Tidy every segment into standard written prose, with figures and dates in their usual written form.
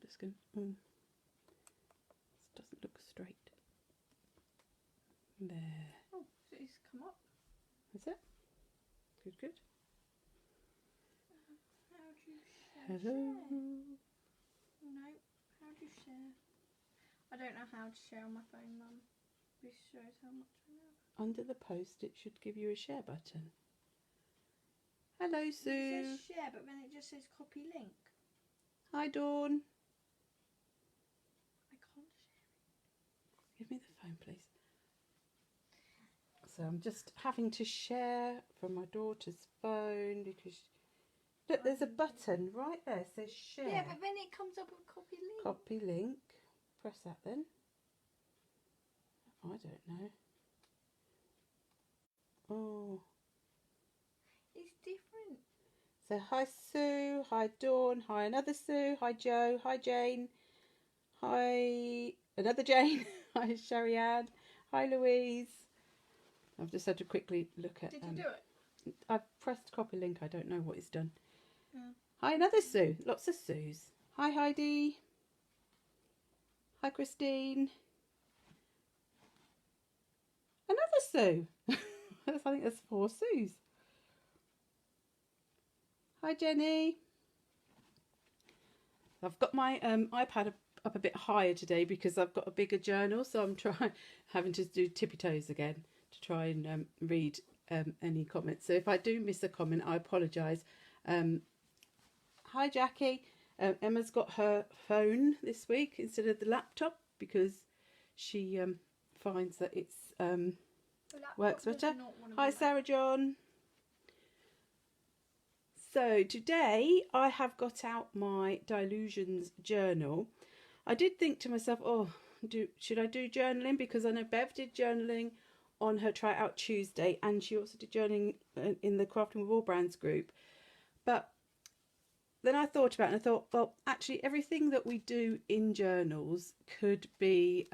just going. This doesn't look straight. There. Oh, it's come up. Is it? Good, good. How do you share? Hello. No. How do you share? I don't know how to share on my phone, Mum. This shows how much I know. Under the post, it should give you a share button. Hello, Sue. It says share, but then it just says copy link. Hi, Dawn. I can't share it. Give me the phone, please. So I'm just having to share from my daughter's phone because look, there's a button right there. It says share. Yeah, but then it comes up with copy link. Copy link. Press that then. I don't know. Oh. It's different. So hi Sue, hi Dawn, hi another Sue, hi Joe, hi Jane, hi another Jane, hi Sherry-Ann, hi Louise. I've just had to quickly look at... Did you do it? I've pressed copy link, I don't know what it's done. Yeah. Hi another Sue, lots of Sues. Hi Heidi. Hi Christine. Another Sue. I think there's 4 Sues. Hi Jenny. I've got my iPad up a bit higher today because I've got a bigger journal, so I'm having to do tippy toes again to try and read any comments. So if I do miss a comment, I apologise. Hi Jackie. Emma's got her phone this week instead of the laptop because she finds that it's works better. Hi Sarah John. So today I have got out my Dilutions journal. I did think to myself, oh, should I do journaling? Because I know Bev did journaling on her Try It Out Tuesday, and she also did journaling in the Crafting with All Brands group. But then I thought about it and I thought, well, actually everything that we do in journals could be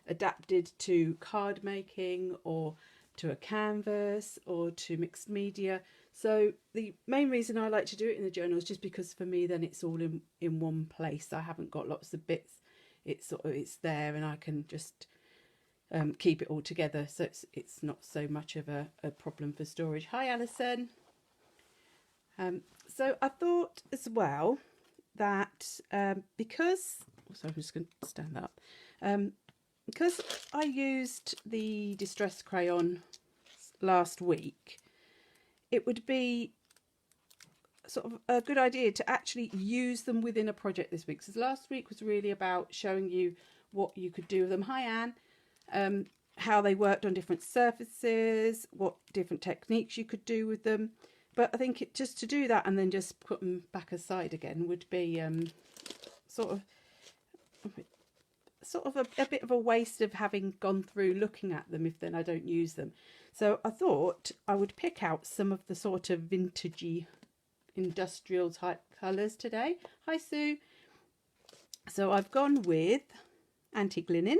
adapted to card making or to a canvas or to mixed media. So the main reason I like to do it in the journal is just because for me then it's all in one place. I haven't got lots of bits. It's there and I can just keep it all together. So it's not so much of a problem for storage. Hi Alison. So I thought as well that because I'm just going to stand up. Because I used the distress crayon last week, it would be sort of a good idea to actually use them within a project this week. So last week was really about showing you what you could do with them. Hi Anne. How they worked on different surfaces, what different techniques you could do with them. But I think just to do that and then just put them back aside again would be sort of a bit of a waste of having gone through looking at them if then I don't use them. So I thought I would pick out some of the sort of vintagey industrial type colours today. Hi Sue. So I've gone with antique linen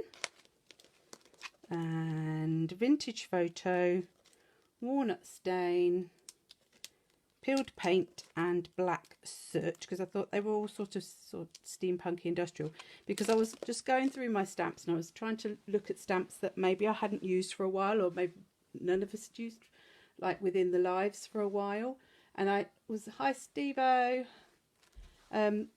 and vintage photo, walnut stain, peeled paint and black soot because I thought they were all sort of steampunky industrial, because I was just going through my stamps and I was trying to look at stamps that maybe I hadn't used for a while, or maybe none of us had used like within the lives for a while. And I was, hi Steve-O, and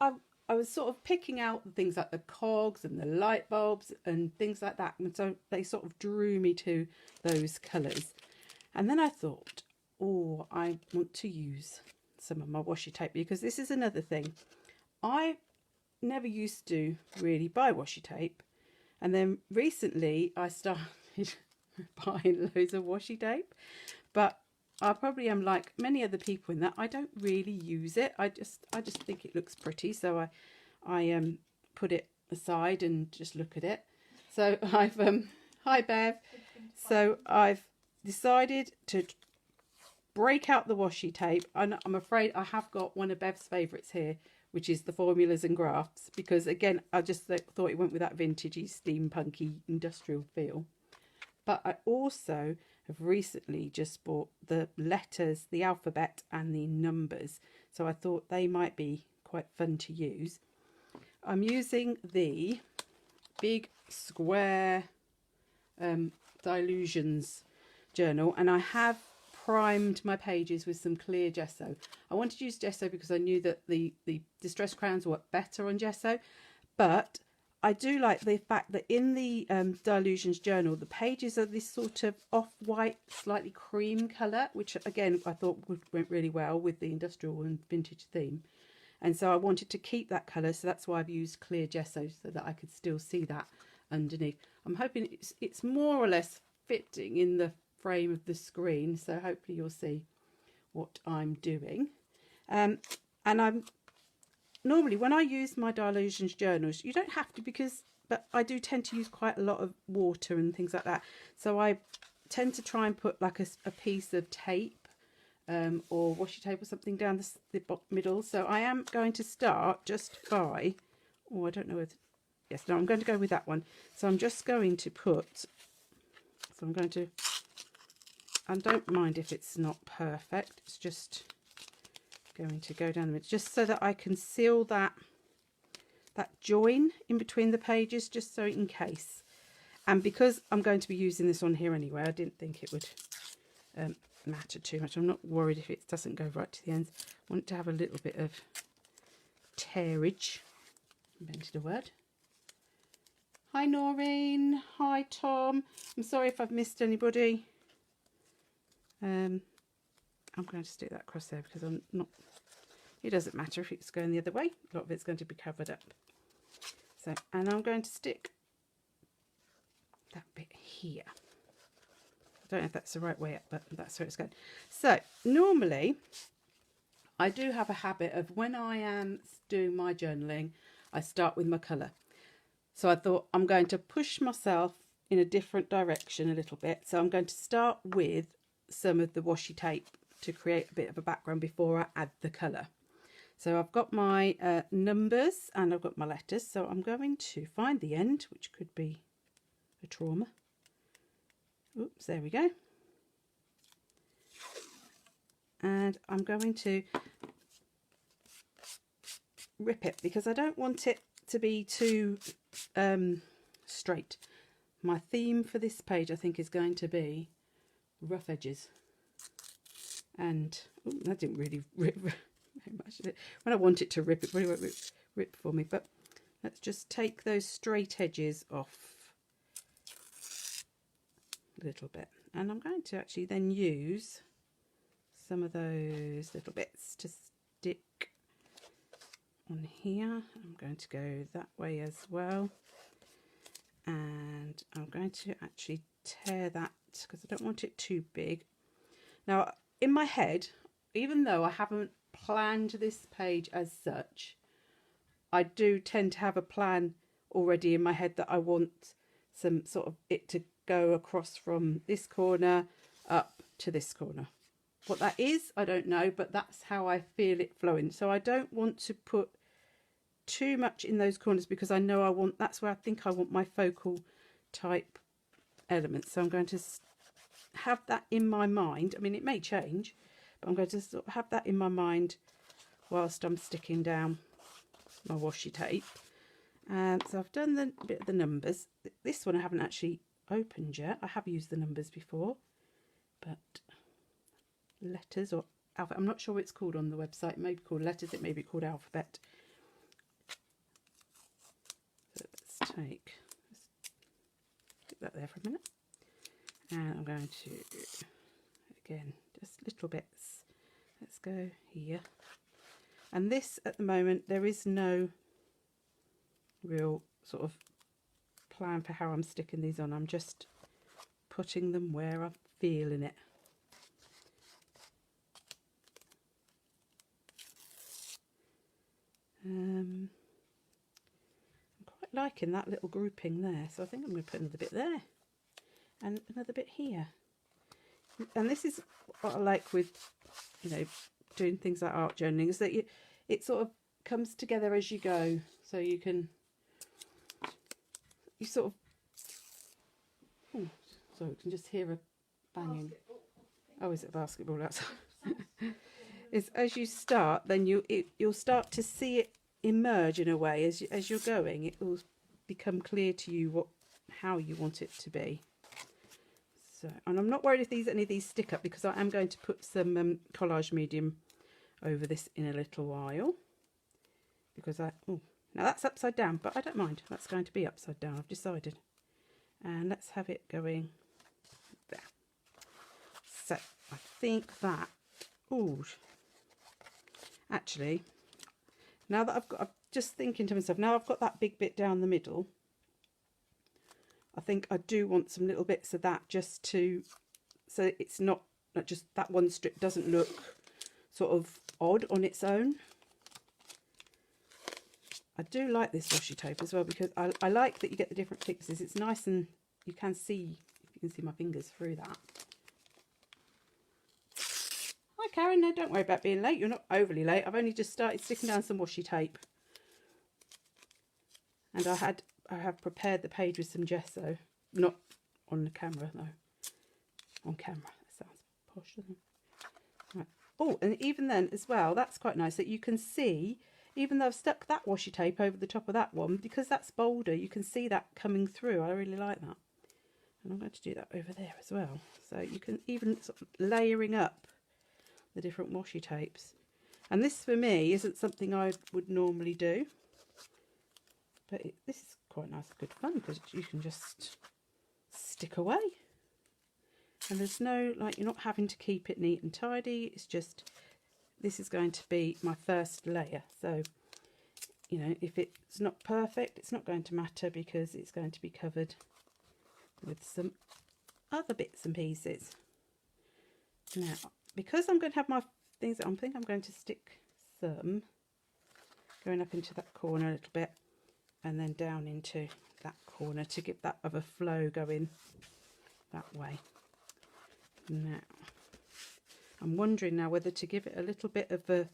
I was sort of picking out things like the cogs and the light bulbs and things like that, and so they sort of drew me to those colours. And then I thought, oh, I want to use some of my washi tape, because this is another thing. I never used to really buy washi tape, and then recently I started buying loads of washi tape, but I probably am like many other people in that I don't really use it. I just think it looks pretty, so I put it aside and just look at it. So I've hi Bev. So I've decided to break out the washi tape, and I'm afraid I have got one of Bev's favourites here, which is the Formulas and Grafts, because again I just thought it went with that vintagey steampunky industrial feel. But I also have recently just bought the letters, the alphabet and the numbers, so I thought they might be quite fun to use. I'm using the big square Dilutions journal, and I have primed my pages with some clear gesso. I wanted to use gesso because I knew that the distress crayons work better on gesso, but I do like the fact that in the Dilutions journal, the pages are this sort of off-white, slightly cream colour, which again I thought went really well with the industrial and vintage theme. And so I wanted to keep that colour, so that's why I've used clear gesso, so that I could still see that underneath. I'm hoping it's more or less fitting in the frame of the screen, so hopefully you'll see what I'm doing. And I'm normally, when I use my Dilutions journals, you don't have to, but I do tend to use quite a lot of water and things like that, so I tend to try and put like a piece of tape or washi tape or something down the middle. So I am going to start just by, I don't know whether, yes, no, I'm going to go with that one. So I'm just going to put, I don't mind if it's not perfect, it's just going to go down the middle, just so that I can seal that join in between the pages, just so in case. And because I'm going to be using this on here anyway, I didn't think it would matter too much. I'm not worried if it doesn't go right to the ends. I want it to have a little bit of tearage. Invented a word. Hi Noreen. Hi Tom. I'm sorry if I've missed anybody. I'm going to stick that across there because I'm not, it doesn't matter if it's going the other way. A lot of it's going to be covered up. So, and I'm going to stick that bit here. I don't know if that's the right way up, but that's where it's going. So normally I do have a habit of, when I am doing my journaling, I start with my colour. So I thought I'm going to push myself in a different direction a little bit. So I'm going to start with some of the washi tape to create a bit of a background before I add the colour. So I've got my numbers and I've got my letters. So I'm going to find the end, which could be a trauma. Oops, there we go. And I'm going to rip it because I don't want it to be too straight. My theme for this page, I think, is going to be rough edges. And that didn't really rip very much of it. When I want it to rip, it really won't rip for me. But let's just take those straight edges off a little bit, and I'm going to actually then use some of those little bits to stick on here. I'm going to go that way as well, and I'm going to actually tear that because I don't want it too big. Now in my head, even though I haven't planned this page as such, I do tend to have a plan already in my head that I want some sort of it to go across from this corner up to this corner. What that is, I don't know, but that's how I feel it flowing. So I don't want to put too much in those corners because I know that's where I think I want my focal type elements. So I'm going to have that in my mind. I mean, it may change, but I'm going to sort of have that in my mind whilst I'm sticking down my washi tape. So I've done the bit of the numbers. This one I haven't actually opened yet. I have used the numbers before, but letters or alphabet, I'm not sure what it's called on the website. It may be called letters, it may be called alphabet. So let's put that there for a minute, and I'm going to, again, just little bits. Let's go here, and this at the moment there is no real sort of plan for how I'm sticking these on. I'm just putting them where I'm feeling it. I'm quite liking that little grouping there, so I think I'm going to put another bit there and another bit here. And this is what I like with, you know, doing things like art journaling, is that it sort of comes together as you go, so you sort of, oh, sorry, you can just hear a banging. Oh, is it a basketball outside? is as you start, then you'll start to see it emerge in a way as you're going. It will become clear to you how you want it to be. So, and I'm not worried if any of these stick up, because I am going to put some collage medium over this in a little while. Because now that's upside down, but I don't mind. That's going to be upside down, I've decided. And let's have it going there. So I think that, actually, now that I'm just thinking to myself, now I've got that big bit down the middle, I think I do want some little bits of that, just so it's not just that one strip doesn't look sort of odd on its own. I do like this washi tape as well, because I like that you get the different thicknesses. It's nice, and you can see my fingers through that. Hi Karen, no, don't worry about being late. You're not overly late. I've only just started sticking down some washi tape. And I have prepared the page with some gesso. Not on the camera, no. On camera. That sounds posh, doesn't it? Right. Oh, and even then as well, that's quite nice that you can see, even though I've stuck that washi tape over the top of that one, because that's bolder, you can see that coming through. I really like that. And I'm going to do that over there as well. So you can even sort of layering up the different washi tapes. And this for me isn't something I would normally do. But this is quite nice, good fun, because you can just stick away. And there's no, like, you're not having to keep it neat and tidy. It's just, this is going to be my first layer. So, you know, if it's not perfect, it's not going to matter, because it's going to be covered with some other bits and pieces. Now, because I'm going to have my things, I think I'm going to stick some going up into that corner a little bit, and then down into that corner to give that other flow going that way. Now, I'm wondering now whether to give it a little bit of the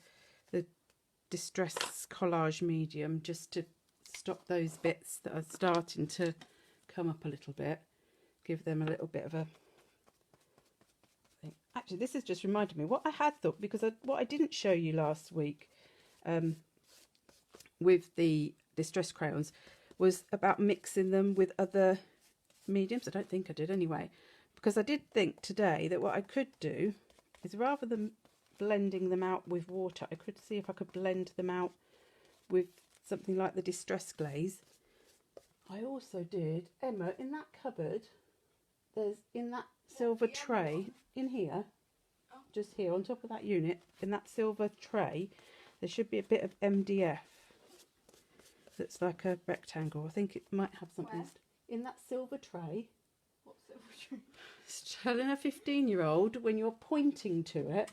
distress collage medium, just to stop those bits that are starting to come up a little bit. Give them a little bit of a thing. Actually, this has just reminded me what I had thought, because what I didn't show you last week with the distress crayons was about mixing them with other mediums. I don't think I did anyway, because I did think today that what I could do is, rather than blending them out with water, I could see if I could blend them out with something like the distress glaze. I also did, Emma, in that cupboard, there's in that silver tray in here, just here on top of that unit, in that silver tray, there should be a bit of MDF that's like a rectangle. I think it might have something in that silver tray. What silver tray? It's telling a 15-year-old when you're pointing to it,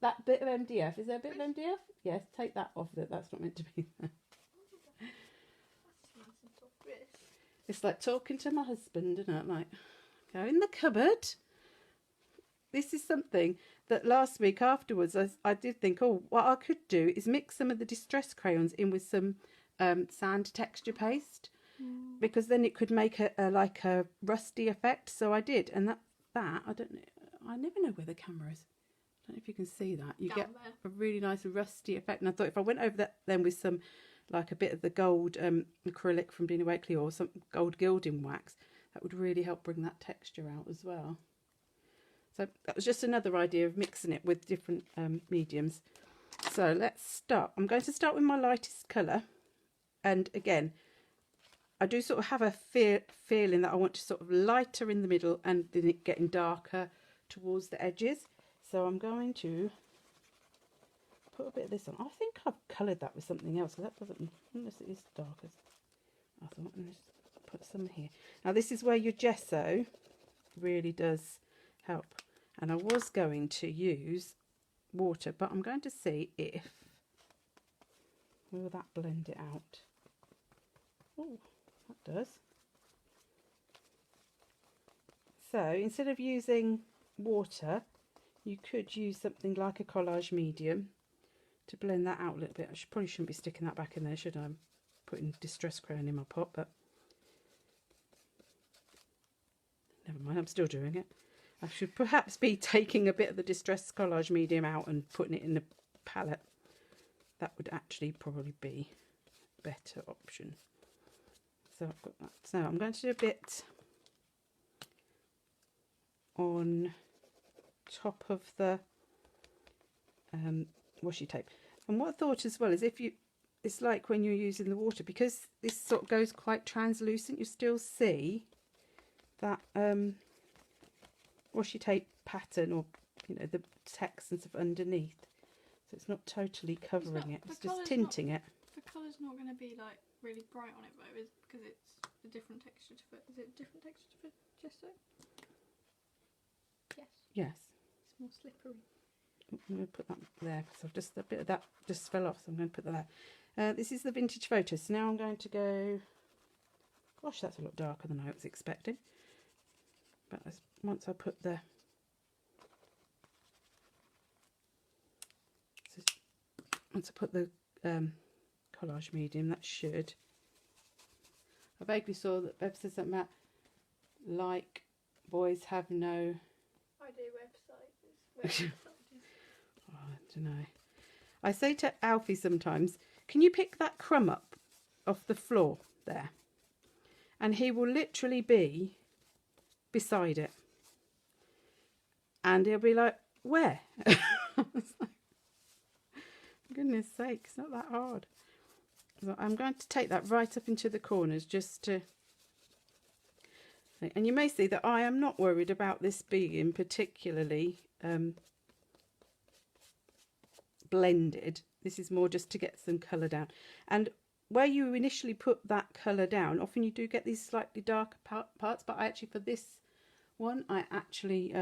that bit of MDF. Is there a bit of MDF? Yes, take that off. That's not meant to be there. It's like talking to my husband, isn't it? Like, go in the cupboard. This is something that last week afterwards I did think, oh, what I could do is mix some of the distress crayons in with some sand texture paste, because then it could make like a rusty effect. So I did, and that I don't know. I never know where the camera is. I don't know if you can see that. You get a really nice rusty effect. And I thought if I went over that then with some, like a bit of the gold acrylic from Dina Wakley, or some gold gilding wax, that would really help bring that texture out as well. So that was just another idea of mixing it with different mediums. So let's start. I'm going to start with my lightest colour. And again, I do sort of have a feeling that I want to sort of lighter in the middle and then it getting darker towards the edges. So I'm going to put a bit of this on. I think I've coloured that with something else, so that doesn't, unless it is dark as I thought. And just put some here. Now this is where your gesso really does help. And I was going to use water, but I'm going to see if, will that blend it out? Oh, that does. So instead of using water, you could use something like a collage medium to blend that out a little bit. I probably shouldn't be sticking that back in there, should I? I'm putting distress crayon in my pot, but never mind, I'm still doing it. I should perhaps be taking a bit of the Distress Collage medium out and putting it in the palette. That would actually probably be a better option. So I've got that. So I'm going to do a bit on top of the washi tape. And what I thought as well is it's like when you're using the water, because this sort of goes quite translucent, you still see that washi tape pattern, or the text and stuff underneath. So it's not totally covering it, it's just tinting it. The colour's not going to be like really bright on it though, because it's a different texture to it. Is it a different texture to gesso? Yes. Yes. It's more slippery. I'm going to put that there because I've just, a bit of that just fell off, so I'm going to put that there. This is the vintage photo, so now I'm going to go, gosh, that's a lot darker than I was expecting. But once I put the, collage medium, that should. I vaguely saw that Bev says something about like boys have no. I do websites. Oh, I don't know. I say to Alfie sometimes, can you pick that crumb up off the floor there? And he will literally be beside it. And he'll be like, where? Goodness sake, it's not that hard. So I'm going to take that right up into the corners just to... And you may see that I am not worried about this being particularly blended. This is more just to get some colour down. And where you initially put that colour down, often you do get these slightly darker parts, but I actually, for this one, I actually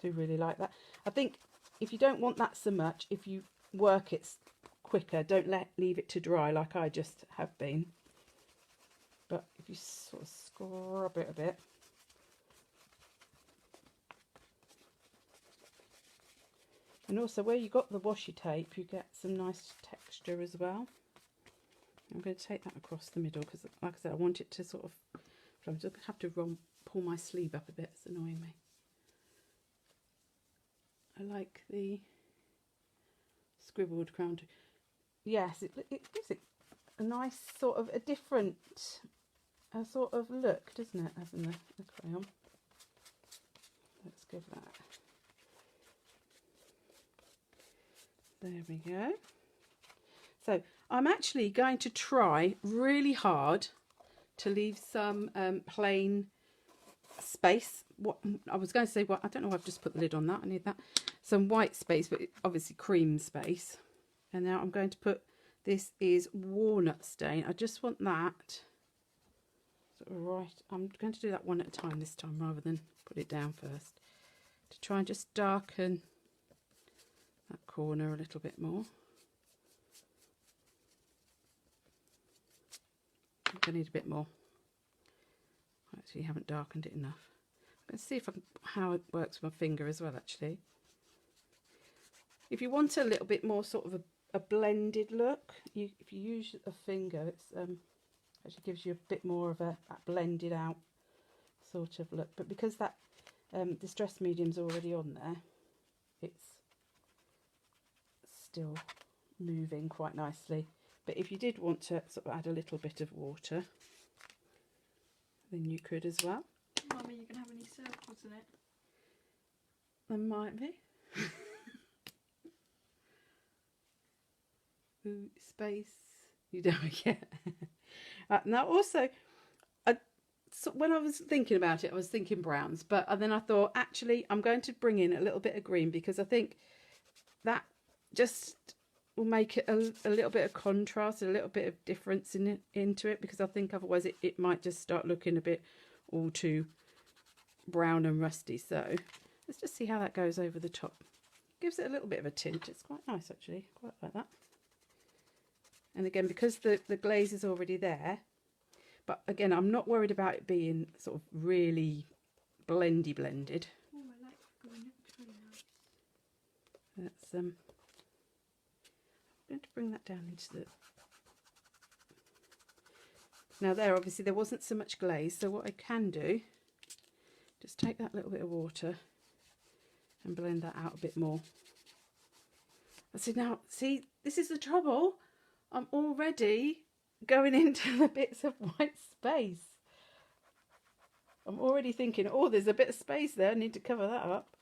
do really like that. I think if you don't want that so much, if you work it quicker, don't leave it to dry like I just have been. But if you sort of scrub it a bit, and also where you got the washi tape, you get some nice texture as well. I'm going to take that across the middle because, like I said, I want it to sort of. I'm just going to have to pull my sleeve up a bit. It's annoying me. I like the scribbled crown. Yes, it gives it a nice sort of a different sort of look, doesn't it, having the crayon? Let's give that. There we go. So I'm actually going to try really hard to leave some plain space. What I was going to say, I don't know, I've just put the lid on that. I need that. Some white space, but obviously cream space. And now I'm going to put, this is walnut stain. I just want that sort of right. I'm going to do that one at a time this time rather than put it down first, to try and just darken that corner a little bit more. I think I need a bit more. I actually haven't darkened it enough. Let's see if I can, how it works with my finger as well, actually. If you want a little bit more sort of a blended look, if you use a finger, it's actually gives you a bit more of a blended out sort of look. But because that distress medium's already on there, it's still moving quite nicely. But if you did want to sort of add a little bit of water, then you could as well. Mummy, you can have any circles in it? There might be. Ooh, space. You don't get. Now also, so when I was thinking about it, I was thinking browns, but then I thought actually I'm going to bring in a little bit of green, because I think that just will make it a little bit of contrast, a little bit of difference into it, because I think otherwise it might just start looking a bit all too brown and rusty. So let's just see how that goes over the top. Gives it a little bit of a tint. It's quite nice actually, quite like that. And again, because the glaze is already there, but again, I'm not worried about it being sort of really blended. Oh, I like green. It's really nice. That's I'm going to bring that down into the. Now there, obviously there wasn't so much glaze, so what I can do, just take that little bit of water and blend that out a bit more. I said, now, see, this is the trouble. I'm already going into the bits of white space. I'm already thinking, oh, there's a bit of space there. I need to cover that up.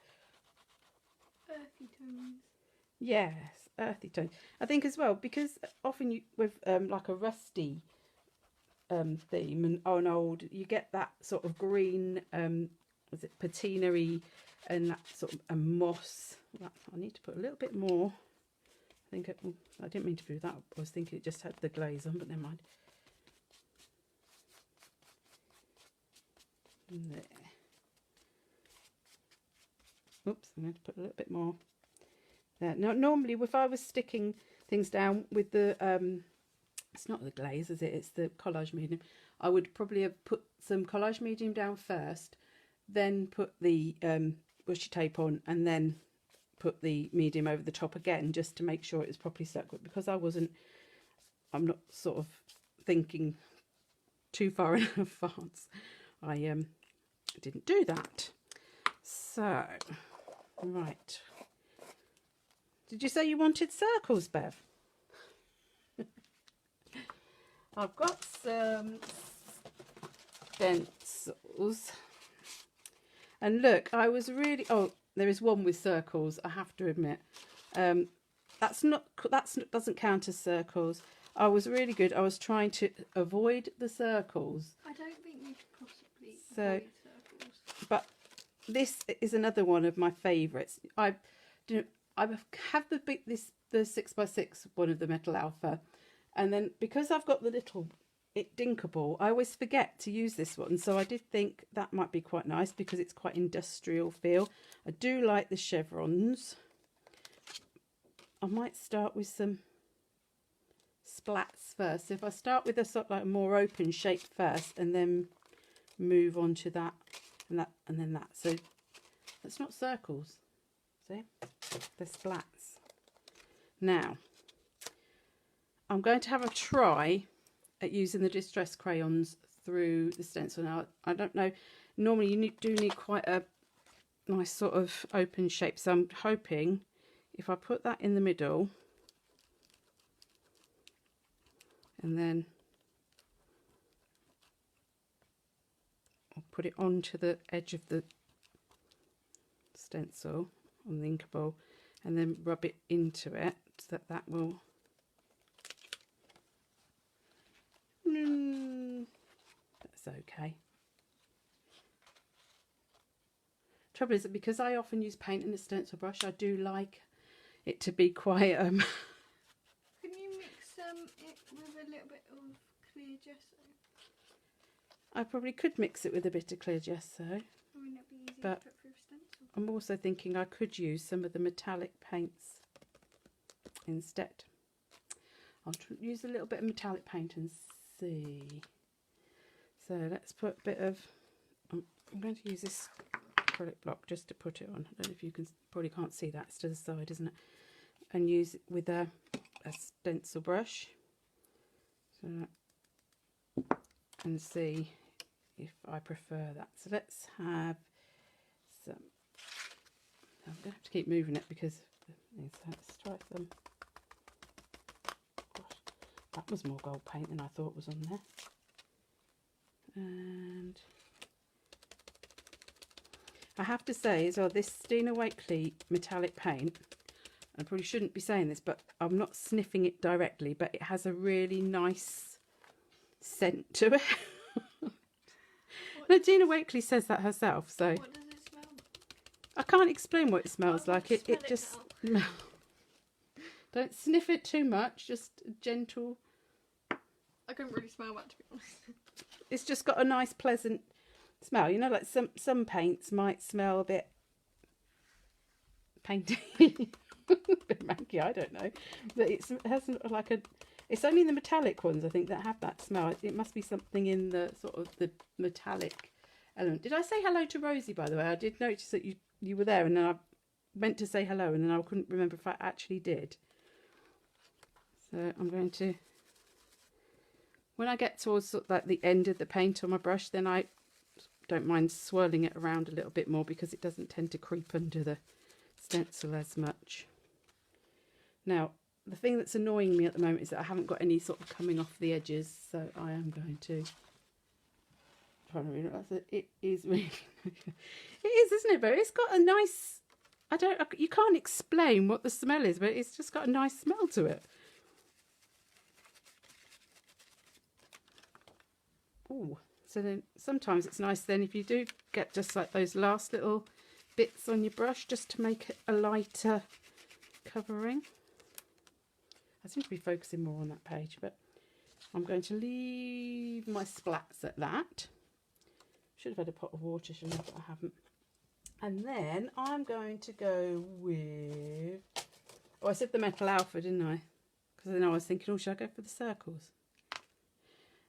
Earthy tones. Yes, earthy tones. I think as well, because often you, with like a rusty theme and on old, you get that sort of green, was it patina-y and that sort of a moss. I need to put a little bit more. I think I didn't mean to do that. I was thinking it just had the glaze on, but never mind. There. Oops, I'm going to put a little bit more there. Now, normally, if I was sticking things down with the, it's not the glaze, is it? It's the collage medium. I would probably have put some collage medium down first, then put the washi tape on, and then put the medium over the top again, just to make sure it was properly stuck. But because I'm not sort of thinking too far in advance, I didn't do that. So, right. Did you say you wanted circles, Bev? I've got some stencils. And look, I was really... Oh, there is one with circles, I have to admit. Doesn't count as circles. I was really good. I was trying to avoid the circles. I don't think you could possibly So, avoid circles. But this is another one of my favourites. I have the 6x6 one of the Metal Alpha, and then because I've got the little Dinkable, I always forget to use this one. So I did think that might be quite nice because it's quite industrial feel. I do like the chevrons. I might start with some splats first. So if I start with a sort of like more open shape first, and then move on to that and that and then that. So that's not circles. See, they're splats. Now I'm going to have a try at using the distress crayons through the stencil. Now I don't know, normally you do need quite a nice sort of open shape, so I'm hoping if I put that in the middle and then I'll put it onto the edge of the stencil on the inkable and then rub it into it, so that will that's okay. Trouble is that because I often use paint and a stencil brush, I do like it to be quite Can you mix it with a little bit of clear gesso? I probably could mix it with a bit of clear gesso. I mean, it'd be easy But to put through a stencil. I'm also thinking I could use some of the metallic paints instead. I'll use a little bit of metallic paint and see. So let's put a bit of, I'm going to use this acrylic block just to put it on. I don't know if you can, probably can't see that, it's to the side, isn't it? And use it with a stencil brush. So, and see if I prefer that. So let's have some, I'm going to have to keep moving it because let's try some. Gosh, that was more gold paint than I thought was on there. And I have to say as well, this Stina Wakeley metallic paint, I probably shouldn't be saying this, but I'm not sniffing it directly, but it has a really nice scent to it. No, Tina Wakeley says that herself, so What does it smell like? I can't explain what it smells I'll like. smell It just don't sniff it too much, just a gentle. I couldn't really smell that, to be honest. It's just got a nice pleasant smell. You know, like some paints might smell a bit painty, a bit manky, I don't know, but it has like a, it's only the metallic ones I think that have that smell. It must be something in the sort of the metallic element. Did I say hello to Rosie, by the way? I did notice that you were there, and then I meant to say hello and then I couldn't remember if I actually did. So I'm going to, when I get towards sort of like the end of the paint on my brush, then I don't mind swirling it around a little bit more because it doesn't tend to creep under the stencil as much. Now, the thing that's annoying me at the moment is that I haven't got any sort of coming off the edges, so I am going to try to realise that it is really it is, isn't it? But it's got a nice, you can't explain what the smell is, but it's just got a nice smell to it. Oh, so then sometimes it's nice then if you do get just like those last little bits on your brush, just to make it a lighter covering. I seem to be focusing more on that page, but I'm going to leave my splats at that. Should have had a pot of water, shouldn't I? But I haven't. And then I'm going to go with... Oh, I said the Metal Alpha, didn't I? Because then I was thinking, oh, should I go for the circles?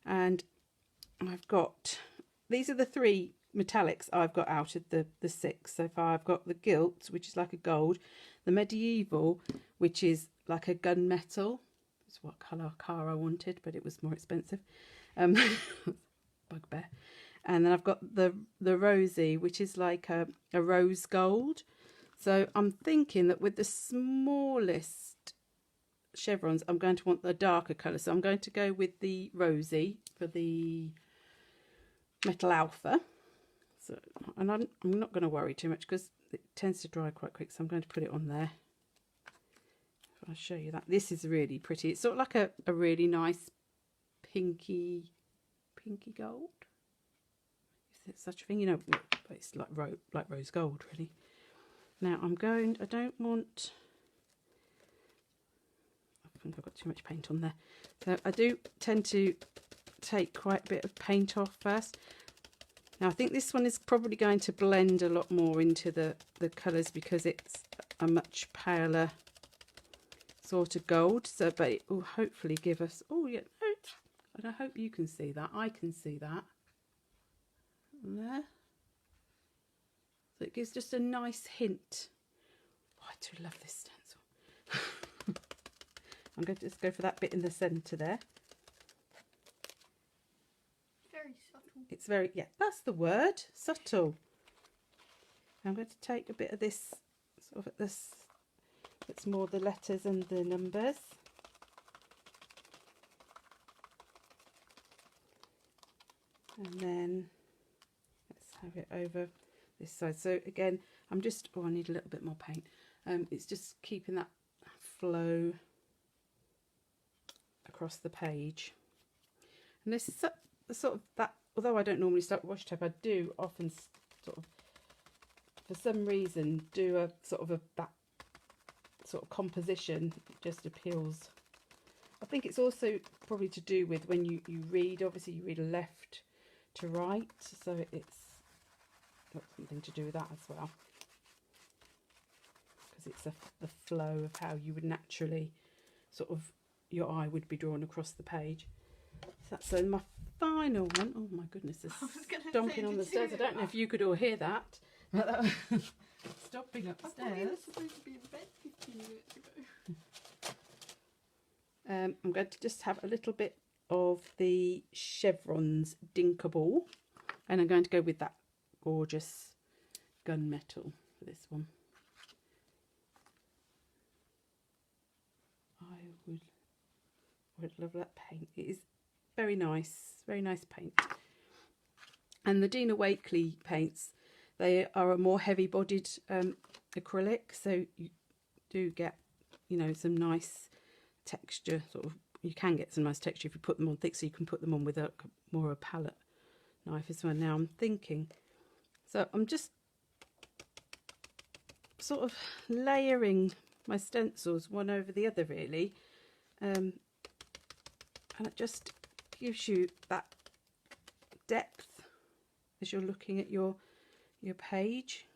And I've got... These are the 3 metallics I've got out of the 6 so far. I've got the Gilt, which is like a gold. The Medieval, which is like a gunmetal. That's what colour car I wanted, but it was more expensive. Bugbear. And then I've got the Rosy, which is like a rose gold. So I'm thinking that with the smallest chevrons, I'm going to want the darker colour. So I'm going to go with the Rosy for the Metal Alpha. So, and I'm not going to worry too much because it tends to dry quite quick. So I'm going to put it on there. I'll show you that. This is really pretty. It's sort of like a really nice pinky gold. If it's such a thing, you know, but it's like rose gold, really. Now I don't want, I think I've got too much paint on there. So I do tend to take quite a bit of paint off first. Now I think this one is probably going to blend a lot more into the colours because it's a much paler sort of gold. So, but it will hopefully give us, oh yeah, and I hope you can see that. I can see that. There. So it gives just a nice hint. Oh, I do love this stencil. I'm going to just go for that bit in the centre there. Very subtle. It's very, yeah, that's the word, subtle. I'm going to take a bit of this, sort of this, it's more the letters and the numbers. And then let's have it over this side. So again, I'm just, oh, I need a little bit more paint. It's just keeping that flow across the page. And this is sort of that, although I don't normally start with washi tape, I do often sort of, for some reason, do a sort of that sort of composition. It just appeals. I think it's also probably to do with when you read, obviously you read left to right, so it's got something to do with that as well, because it's the flow of how you would naturally sort of, your eye would be drawn across the page. So that's my final one. Oh my goodness, there's stomping on the stairs. I don't know if you could all hear that, but that was stomping upstairs. I was supposed to be in bed 15 minutes ago. I'm going to just have a little bit of the chevrons Dinkable, and I'm going to go with that gorgeous gunmetal for this one. I would love that paint. It is very nice paint. And the Dina Wakley paints, they are a more heavy bodied acrylic, so you do get, you know, some nice texture, sort of. You can get some nice texture if you put them on thick, so you can put them on with a more a palette knife as well. Now I'm thinking, so I'm just sort of layering my stencils one over the other, really, and it just gives you that depth as you're looking at your page,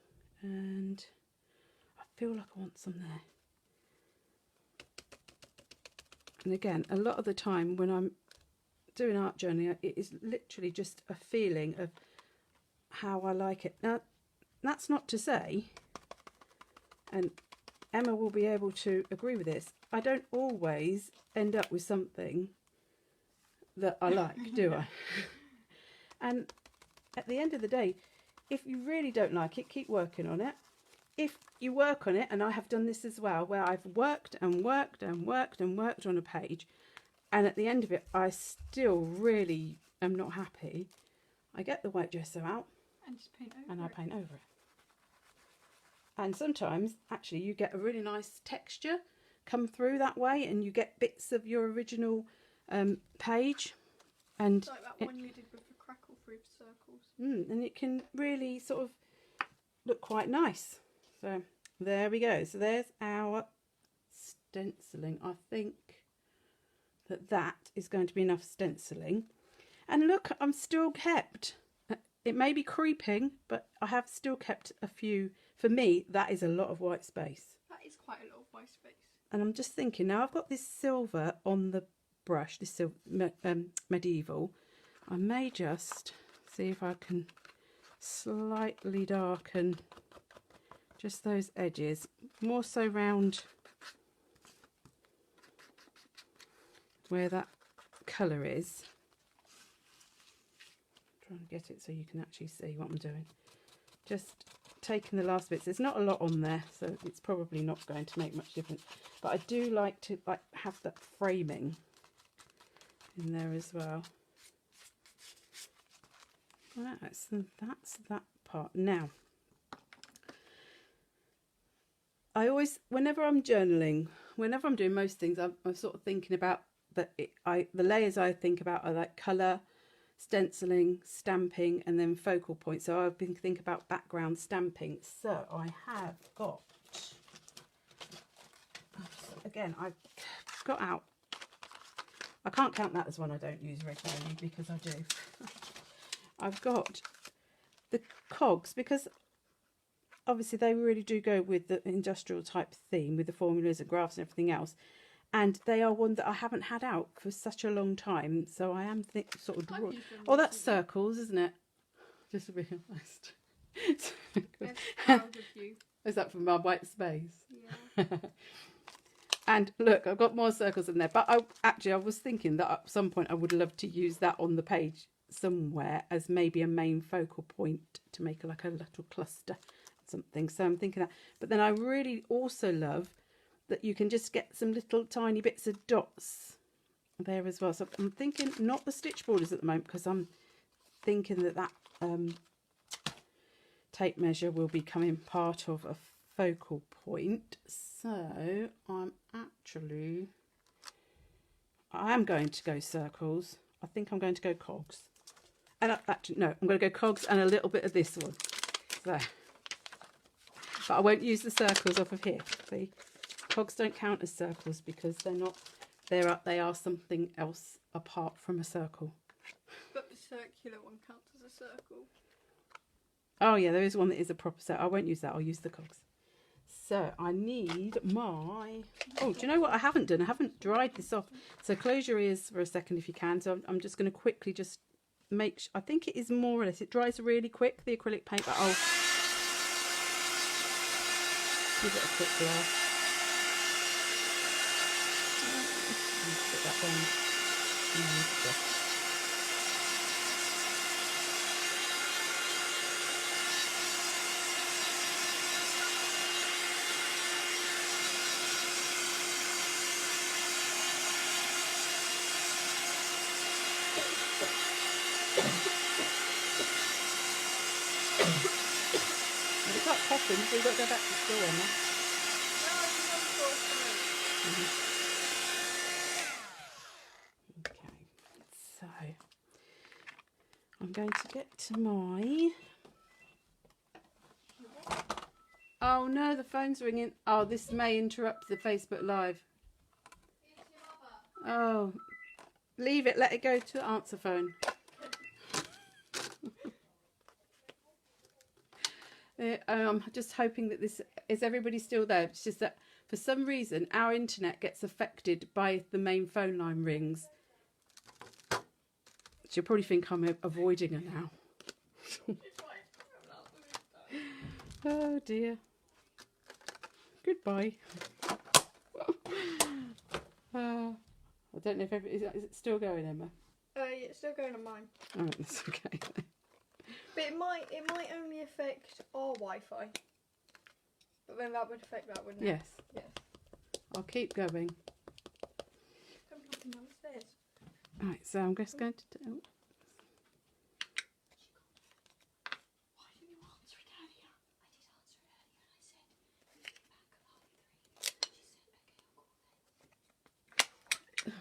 and I feel like I want some there. And again, a lot of the time when I'm doing art journey, it is literally just a feeling of how I like it. Now, that's not to say, and Emma will be able to agree with this, I don't always end up with something that I like, do I? And at the end of the day, if you really don't like it, keep working on it. if you work on it, and I have done this as well, where I've worked and worked and worked and worked on a page, and at the end of it I still really am not happy, I get the white gesso out and just paint over and I it. paint over it. And sometimes actually you get a really nice texture come through that way, and you get bits of your original page, and It's like that one you did with the crackle through the circles. and it can really sort of look quite nice. So there we go. So there's our stenciling. I think that is going to be enough stenciling. And look, I'm still kept, it may be creeping, but I have still kept a few. For me, that is a lot of white space. That is quite a lot of white space. And I'm just thinking, now I've got this silver on the brush, this medieval, I may just see if I can slightly darken just those edges, more so round where that colour is. I'm trying to get it so you can actually see what I'm doing. Just taking the last bits. There's not a lot on there, so it's probably not going to make much difference. But I do like to have that framing in there as well. Right, so that's that part. Now, I always, whenever I'm journaling, whenever I'm doing most things, I'm sort of thinking about the layers I think about are like colour, stenciling, stamping, and then focal point. So I've been thinking about background stamping. So I have got, again, I've got out, I can't count that as one I don't use regularly because I do. I've got the cogs, because obviously they really do go with the industrial type theme with the formulas and graphs and everything else. And they are one that I haven't had out for such a long time. So I am sort of drawing. Oh, that's circles, isn't it? Just realised. Proud of you. Is that from my white space? Yeah. And look, I've got more circles in there. But I was thinking that at some point I would love to use that on the page somewhere as maybe a main focal point to make like a little cluster something. So I'm thinking that. But then I really also love that you can just get some little tiny bits of dots there as well. So I'm thinking not the stitch borders at the moment, because I'm thinking that tape measure will be becoming part of a focal point. So I am going to go circles. I think I'm going to go cogs. And actually, no, I'm going to go cogs and a little bit of this one. So, but I won't use the circles off of here. See, cogs don't count as circles because they're not. They are something else apart from a circle. But the circular one counts as a circle. Oh yeah, there is one that is a proper circle. I won't use that. I'll use the cogs. So I need my. Oh, do you know what I haven't done? I haven't dried this off. So close your ears for a second if you can. So I'm just going to quickly just make. I think it is more or less. It dries really quick, the acrylic paint, but I'll give it a quick blast. Put that down. It's not popping, so we've got to go back to school on that. Okay, so I'm going to get to my. Oh no, the phone's ringing. Oh, this may interrupt the Facebook Live. Oh, leave it, let it go to answer phone. I'm just hoping that this is everybody still there. It's just that for some reason our internet gets affected by the main phone line rings. She'll probably think I'm avoiding her now. Oh dear. Goodbye. I don't know if is it still going, Emma? Yeah, it's still going on mine. Oh, that's okay. But it might only affect our Wi-Fi. But then that would affect that, wouldn't it? Yes. Yes. I'll keep going. Come knocking downstairs. Right, so I'm just going to do... Why didn't you answer it earlier? I did answer it earlier and I said, "Can you get back about 3?" She said, "Okay, I'll call then."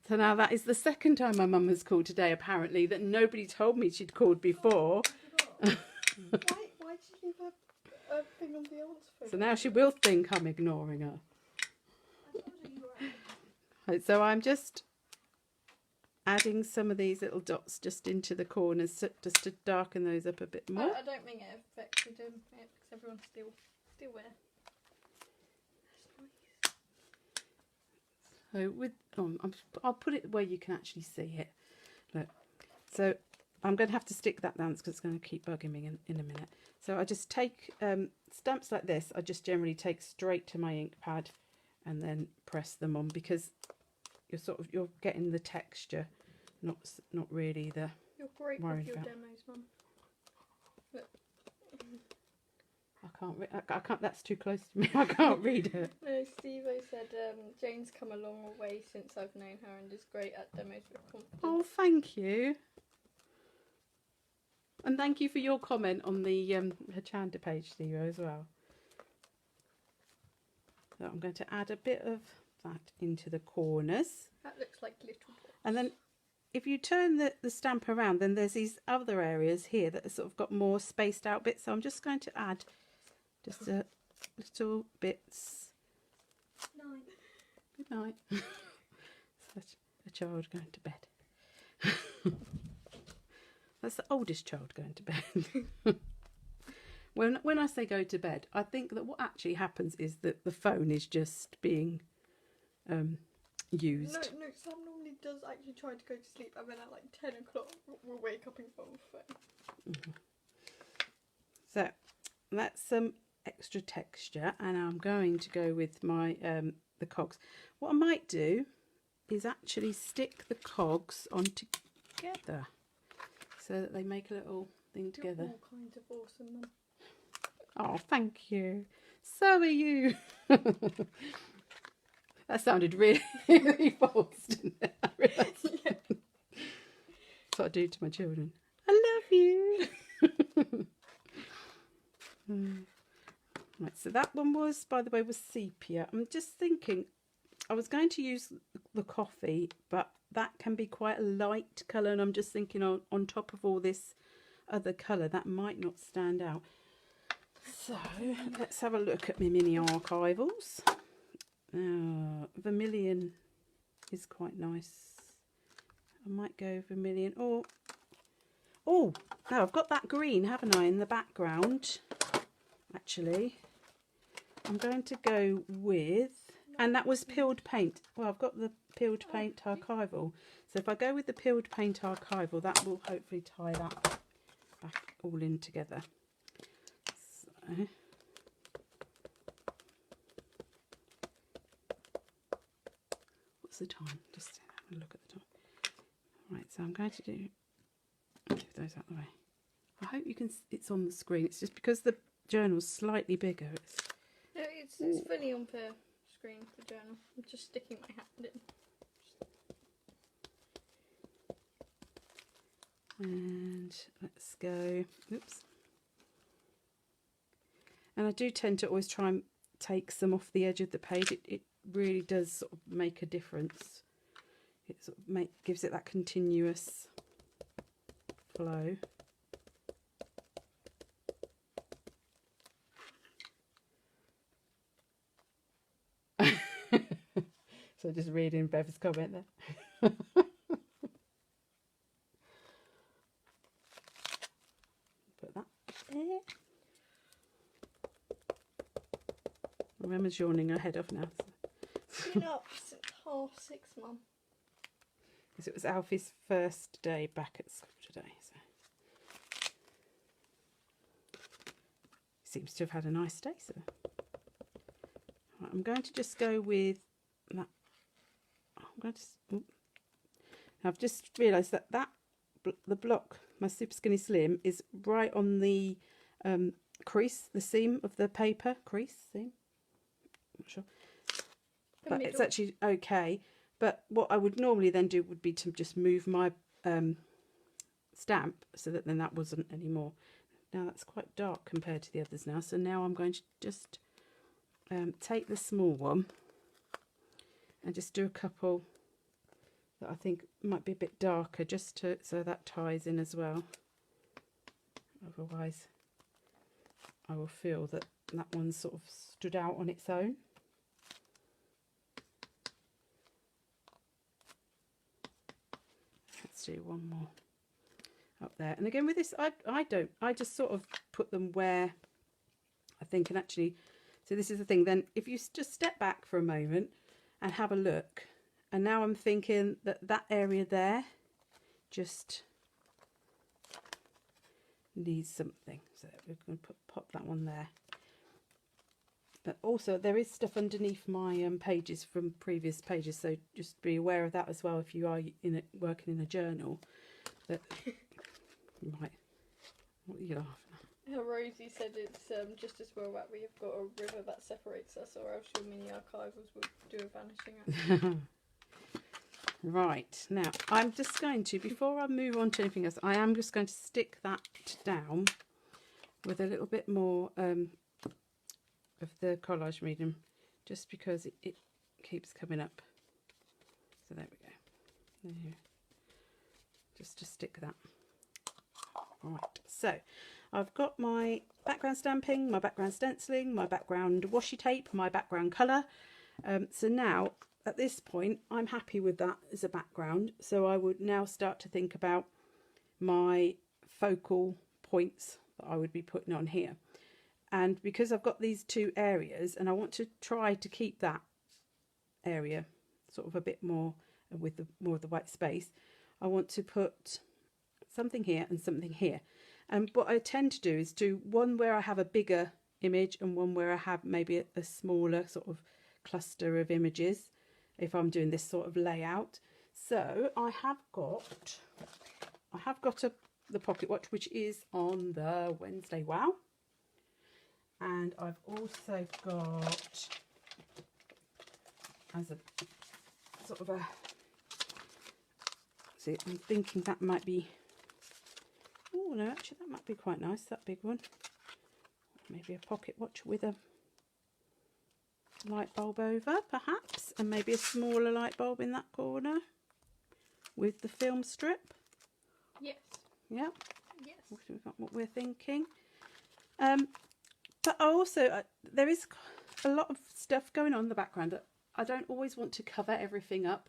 So now that is the second time my mum has called today, apparently, that nobody told me she'd called before. Why did you leave a thing on the answer phone? So now she will think I'm ignoring her. I told her you were. Right, so I'm just adding some of these little dots just into the corners just to darken those up a bit more. I don't think it affected it because everyone's still there. That's nice. So with I'll put it where you can actually see it. Look, so I'm going to have to stick that down because it's going to keep bugging me in a minute. So I just take stamps like this. I just generally take straight to my ink pad and then press them on because you're getting the texture, not really the. You're great worried with your about. demos, Mum. Look. I can't. That's too close to me. I can't read it. No, Steve-O said Jane's come a long way since I've known her and is great at demos with confidence. Oh, thank you. And thank you for your comment on the her Chanda page, Steve, as well. So I'm going to add a bit of that into the corners. That looks like little dots. And then if you turn the stamp around, then there's these other areas here that have sort of got more spaced out bits. So I'm just going to add just a little bits. Night. Good night. Such a child going to bed. That's the oldest child going to bed. When I say go to bed, I think that what actually happens is that the phone is just being used. No, Sam normally does actually try to go to sleep and then at like 10 o'clock we'll wake up and go on the phone. Mm-hmm. So that's some extra texture, and I'm going to go with my the cogs. What I might do is actually stick the cogs on together so that they make a little thing together. You're all kinds of awesome, Mum. Oh, thank you. So are you. That sounded really, really false, didn't it? I realised. Yeah. That's what I do to my children. I love you. Right, so that one was, by the way, was sepia. I'm just thinking, I was going to use the coffee, but that can be quite a light colour, and I'm just thinking on top of all this other colour, that might not stand out. So let's have a look at my mini archivals. Vermilion is quite nice. I might go vermilion, or oh no, I've got that green, haven't I, in the background? Actually, I'm going to go with, and that was peeled paint. Well, I've got the peeled paint archival, so if I go with the peeled paint archival, that will hopefully tie that back all in together. So what's the time? Just have a look at the time. Right, so I'm going to move those out of the way. I hope you can. It's on the screen. It's just because the journal's slightly bigger. No, it's fully on per screen, the journal. I'm just sticking my hand in. And let's go. Oops. And I do tend to always try and take some off the edge of the page. It really does sort of make a difference. It sort of gives it that continuous flow. So just reading Bev's comment there. Put that there. Emma's yawning her head off now. Been up since 6:30, Mum. Because it was Alfie's first day back at school today. So he seems to have had a nice day, so right, I'm going to just go with that. I've just realised that the block, my Super Skinny Slim, is right on the crease the seam of the paper. Crease, seam? Not sure. But it's actually okay. But what I would normally then do would be to just move my stamp so that then that wasn't anymore. Now that's quite dark compared to the others now. So now I'm going to just take the small one and just do a couple that I think might be a bit darker, just to so that ties in as well. Otherwise I will feel that that one sort of stood out on its own. Let's do one more up there. And again with this, I just sort of put them where I think, and actually, so this is the thing, then if you just step back for a moment and have a look, and now I'm thinking that that area there just needs something, so we're going to pop that one there. But also there is stuff underneath my pages from previous pages, so just be aware of that as well if you are working in a journal. That right, what are you laughing at? Rosie said it's just as well that we have got a river that separates us, or else your mini archivals will do a vanishing act. Right, now I'm just going to, before I move on to anything else, I am just going to stick that down with a little bit more of the collage medium, just because it keeps coming up. So there we go. There. Just to stick that. Right, so I've got my background stamping, my background stenciling, my background washi tape, my background colour. So now at this point I'm happy with that as a background, so I would now start to think about my focal points that I would be putting on here. And because I've got these two areas and I want to try to keep that area sort of a bit more with more of the white space, I want to put something here and something here. And what I tend to do is do one where I have a bigger image and one where I have maybe a smaller sort of cluster of images if I'm doing this sort of layout. So I have got the pocket watch, which is on the Wednesday Wow. And I've also got, as a sort of a, see, I'm thinking that might be, oh no, actually that might be quite nice, that big one. Maybe a pocket watch with a light bulb over, perhaps, and maybe a smaller light bulb in that corner with the film strip. Yes. Yeah. Yes. We've got what we're thinking. But also, there is a lot of stuff going on in the background that I don't always want to cover everything up.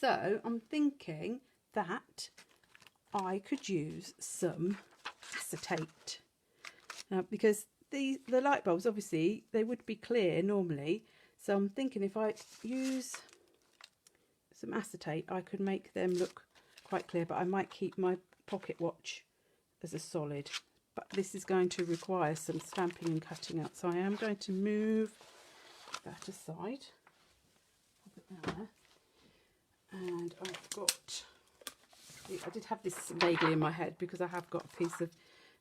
So I'm thinking that I could use some acetate. Because the light bulbs, obviously, they would be clear normally. So I'm thinking if I use some acetate, I could make them look quite clear. But I might keep my pocket watch as a solid. But this is going to require some stamping and cutting out. So I am going to move that aside. Pop it down there. And I've got, I did have this vaguely in my head because I have got a piece of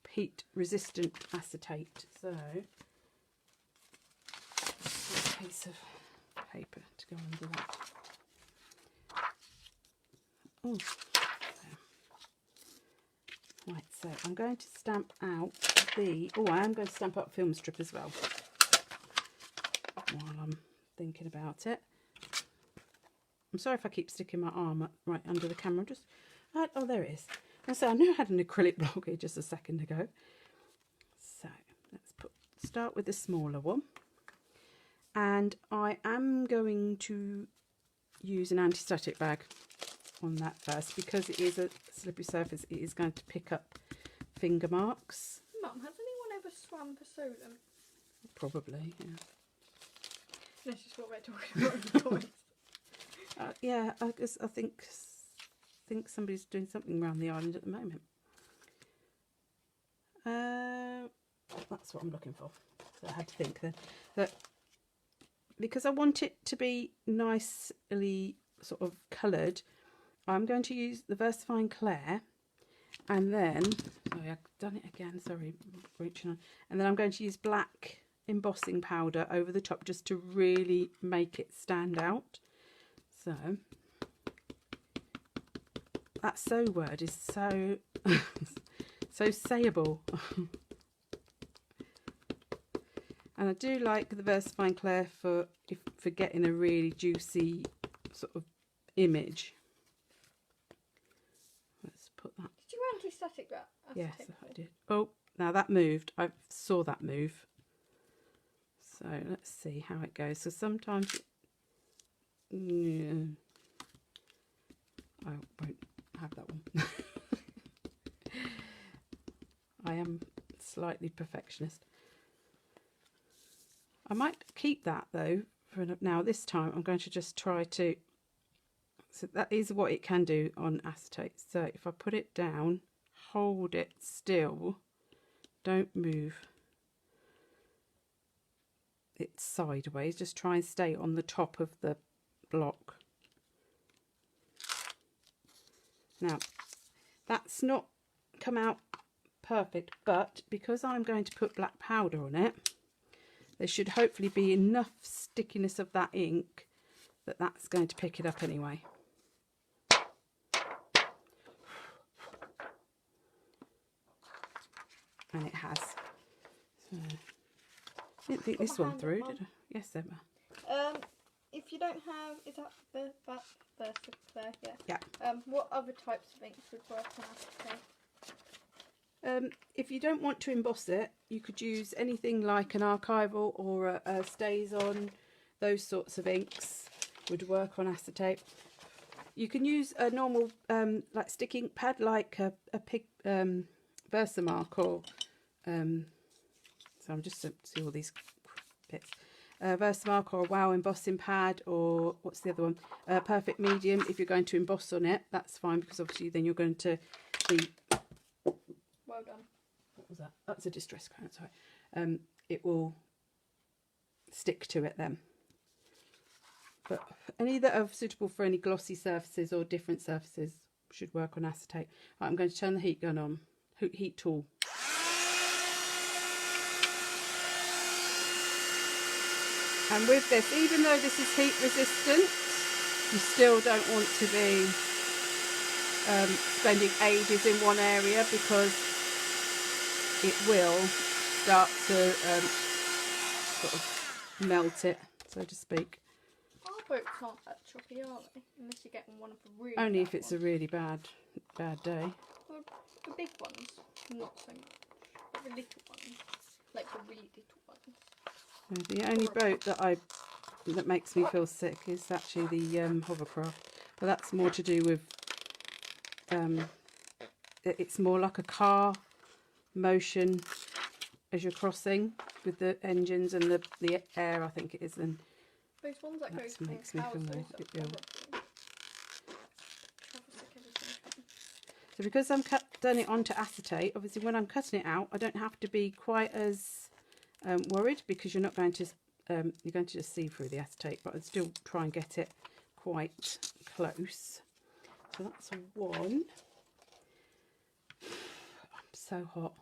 heat resistant acetate. So a piece of paper to go under that. Oh. Right, so I'm going to stamp out I am going to stamp out film strip as well while I'm thinking about it. I'm sorry if I keep sticking my arm up right under the camera. Oh, there it is. I knew I had an acrylic block here just a second ago. So let's start with the smaller one. And I am going to use an anti-static bag on that first because it is a slippery surface. It is going to pick up finger marks. Mum, has anyone ever swam for sodium? Probably, yeah. That's just what we're talking about in the comments. Yeah, I guess I think somebody's doing something around the island at the moment. That's what I'm looking for. So I had to think then that because I want it to be nicely sort of coloured, I'm going to use the VersaFine Clair, and then, so sorry, I've done it again. Sorry, reaching on. And then I'm going to use black embossing powder over the top just to really make it stand out. So that "so" word is so so sayable. And I do like the VersaFine Clair for getting a really juicy sort of image. Let's put that. Did you anti-static that? Yes, I did. Oh, now that moved. I saw that move. So let's see how it goes. So sometimes, yeah, I won't have that one. I am slightly perfectionist. I might keep that though for now. This time I'm going to just try to, so that is what it can do on acetate. So if I put it down, hold it still, don't move it sideways, just try and stay on the top of the block. Now that's not come out perfect, but because I'm going to put black powder on it, there should hopefully be enough stickiness of that ink that that's going to pick it up anyway. And it has. So, I didn't think this one through, did I? Yes, Emma. If you don't have, is that VersaClair? Yeah. Yeah. What other types of inks would work on acetate? If you don't want to emboss it, you could use anything like an archival or a stays on. Those sorts of inks would work on acetate. You can use a normal like stick ink pad, like a Versamark, or so I'm just to see all these bits. Versamark or a Wow embossing pad, or what's the other one? Perfect Medium. If you're going to emboss on it, that's fine, because obviously then you're going to be. Well done. What was that? That's a distress crayon. Sorry. It will stick to it then. But any that are suitable for any glossy surfaces or different surfaces should work on acetate. Right, I'm going to turn the heat gun on. Heat tool. And with this, even though this is heat resistant, you still don't want to be spending ages in one area, because it will start to sort of melt it, so to speak. Our books aren't that choppy, are they? Unless you're getting one of the really Only bad if it's ones. a really bad day. Well, the big ones, not so much. But the little ones, like the really little ones. The only boat that makes me feel sick is actually the hovercraft. But that's more to do with it's more like a car motion as you're crossing, with the engines and the air, I think it is. And those ones that that go makes me feel more ill. So because I'm done it onto acetate, obviously when I'm cutting it out, I don't have to be quite as worried, because you're not going to you're going to just see through the acetate, but I'd still try and get it quite close. So that's one. I'm so hot.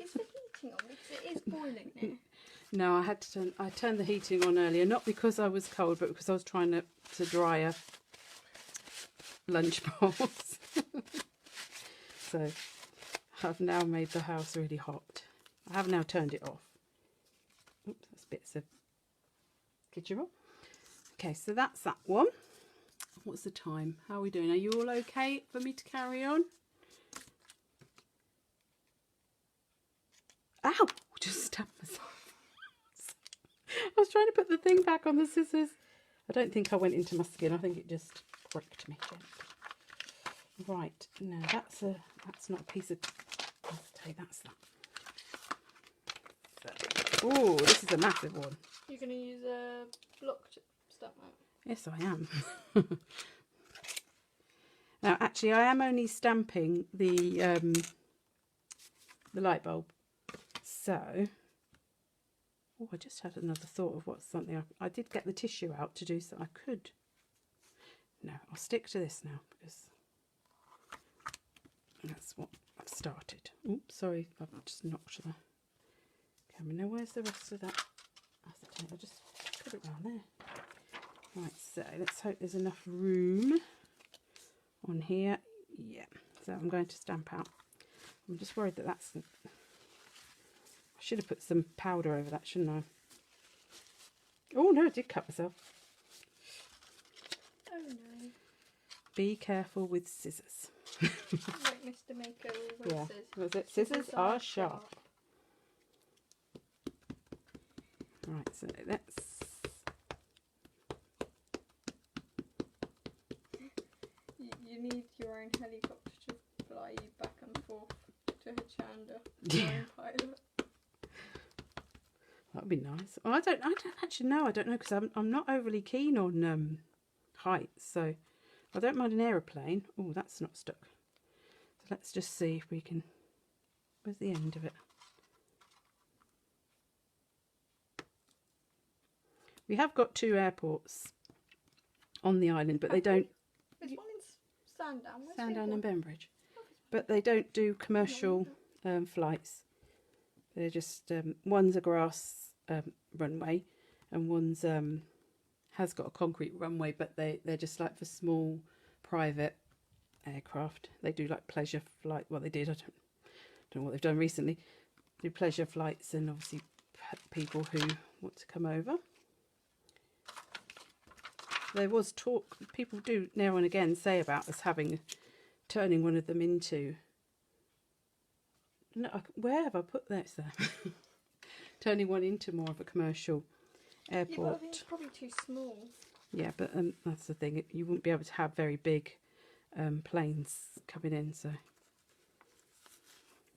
Is the heating on? Because it is boiling now. No, I had to turn the heating on earlier, not because I was cold, but because I was trying to dry a lunch box. So I've now made the house really hot. I have now turned it off. Oops, that's bits of kitchen roll. Okay, so that's that one. What's the time? How are we doing? Are you all okay for me to carry on? Ow! Just stabbed myself. I was trying to put the thing back on the scissors. I don't think I went into my skin. I think it just pricked me gently. Right, no, that's not a piece of acetate, that's that. Oh, this is a massive one. You're going to use a block to stamp that? Yes, I am. Now, actually, I am only stamping the light bulb. So, oh, I just had another thought of what's something I did get the tissue out to do, so I could. No, I'll stick to this now, because that's what I that started. Oops, sorry, I've just knocked the camera. Now, where's the rest of that acetate? I'll just put it around there. Right, so let's hope there's enough room on here. Yeah, so I'm going to stamp out. I'm just worried that that's... I should have put some powder over that, shouldn't I? Oh, no, I did cut myself. Oh, no. Be careful with scissors. Like Mr. Maker always Yeah, says. was it? Scissors are sharp. Right, so let's... You need your own helicopter to fly you back and forth to Hachanda. Yeah. Pilot. That would be nice. Oh, I don't actually know. I don't know, because I'm not overly keen on heights, so I don't mind an aeroplane. Oh, that's not stuck. So let's just see if we can... Where's the end of it? We have got 2 airports on the island, but they don't... There's one in Sandown. Where's the Sandown other and one? Bembridge. But they don't do commercial flights. They're just... one's a grass runway, and one's has got a concrete runway, but they're just like for small private aircraft. They do like pleasure flight. Well, they did. I don't know what they've done recently. Do pleasure flights, and obviously people who want to come over. There was talk, people do now and again say about us turning one of them into, no, where have I put this there? Turning one into more of a commercial airport. Yeah, but I think it's probably too small. Yeah, but that's the thing, you wouldn't be able to have very big planes coming in, so.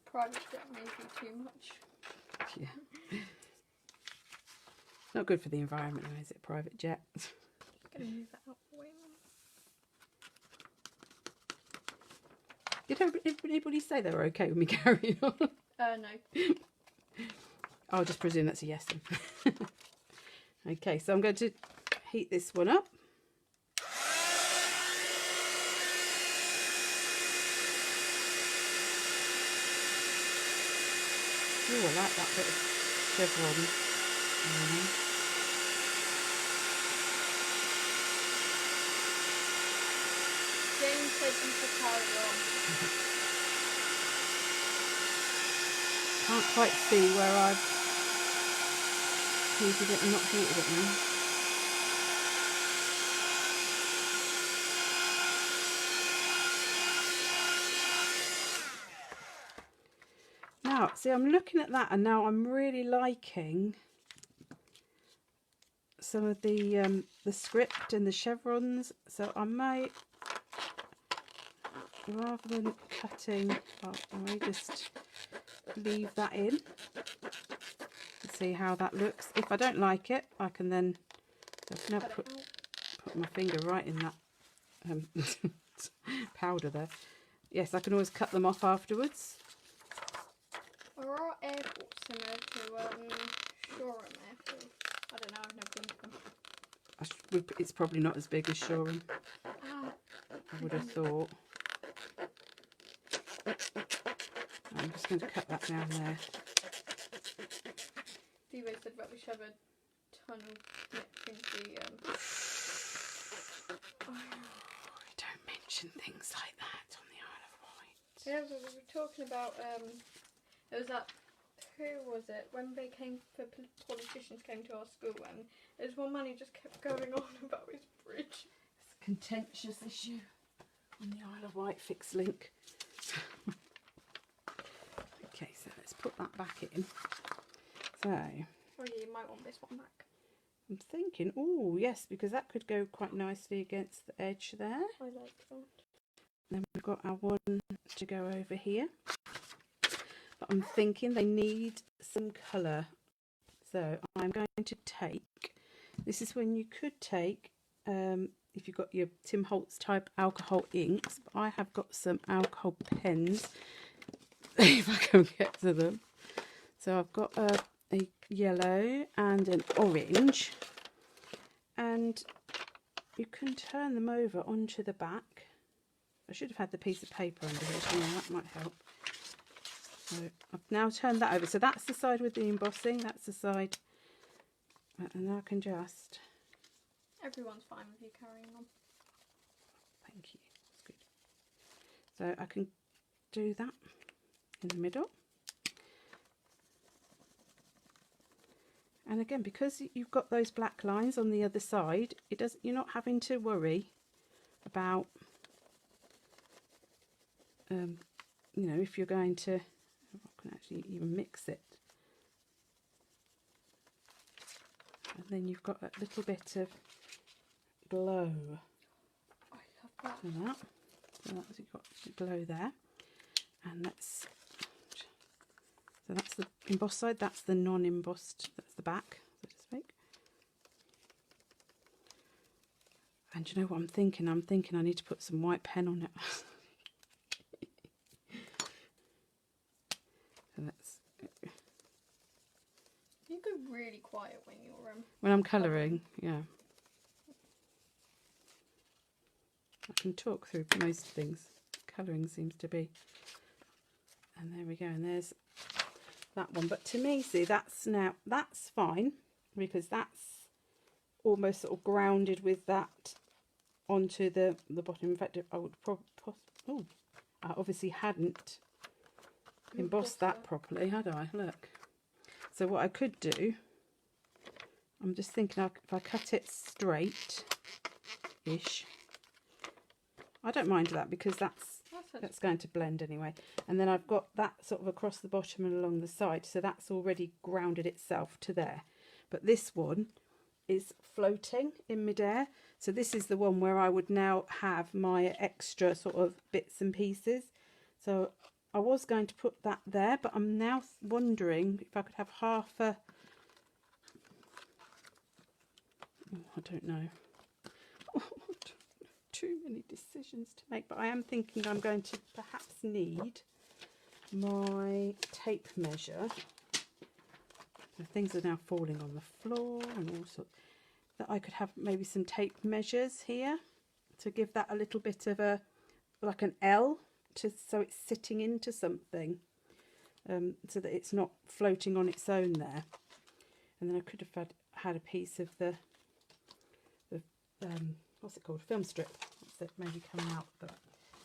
Private jet may be too much. Yeah. Not good for the environment, though, is it? Private jet. Gonna move that out the way. Did anybody say they were okay with me carrying on? No. I'll just presume that's a yes then. Okay, so I'm going to heat this one up. Oh, I like that bit of chevron. James said you could carry on. Can't quite see where I've heated it and not heated it now. Now, see, I'm looking at that, and now I'm really liking some of the script and the chevrons. So I might, rather than cutting, I may just leave that in and see how that looks. If I don't like it, I can then put my finger right in that powder there. Yes, I can always cut them off afterwards. Are our airports similar to Shoreham Airfield? I don't know, I've never been to them. It's probably not as big as Shoreham, Ah, I would have thought. I'm just going to cut that down there. Steve said that we should have a tunnel connecting the... Don't mention things like that on the Isle of Wight. Yeah, we were talking about, it was that, who was it, when they came, the politicians came to our school, and there's one man who just kept going on about his bridge. It's a contentious issue on the Isle of Wight fixed link. Okay, so let's put that back in. So, Oh yeah, you might want this one back. I'm thinking, oh yes, because that could go quite nicely against the edge there. I like that. Then we've got our one to go over here. But I'm thinking they need some colour. So I'm going to take, this is when you could take, if you've got your Tim Holtz type alcohol inks, but I have got some alcohol pens, if I can get to them. So I've got a yellow and an orange, and you can turn them over onto the back. I should have had the piece of paper under here, so that might help. So I've now turned that over. So that's the side with the embossing. That's the side. And now I can just... Everyone's fine with you carrying on. Thank you. That's good. So I can do that in the middle. And again, because you've got those black lines on the other side, you're not having to worry about, you know, if you're going to, I can actually even mix it. And then you've got a little bit of glow. I love that. So that's, you've got glow there. And so that's the embossed side, that's the non-embossed, that's the back, so to speak. And you know what I'm thinking? I'm thinking I need to put some white pen on it. So that's... You go really quiet when you're when I'm colouring, yeah. I can talk through most things. Colouring seems to be. And there we go, and there's that one. But to me, see, that's fine, because that's almost sort of grounded with that onto the bottom. In fact, I would I obviously hadn't embossed that properly, had I? Look. So what I could do, I'm just thinking if I cut it straight-ish, I don't mind that because that's going to blend anyway. And then I've got that sort of across the bottom and along the side, so that's already grounded itself to there. But this one is floating in midair, so this is the one where I would now have my extra sort of bits and pieces. So I was going to put that there, but I'm now wondering if I could have half a... Oh, I don't know. Too many decisions to make, but I am thinking I'm going to perhaps need my tape measure. So things are now falling on the floor and all sorts. That I could have maybe some tape measures here to give that a little bit of a, like an L, so it's sitting into something, so that it's not floating on its own there. And then I could have had a piece of the what's it called, film strip. That's it, maybe coming out. But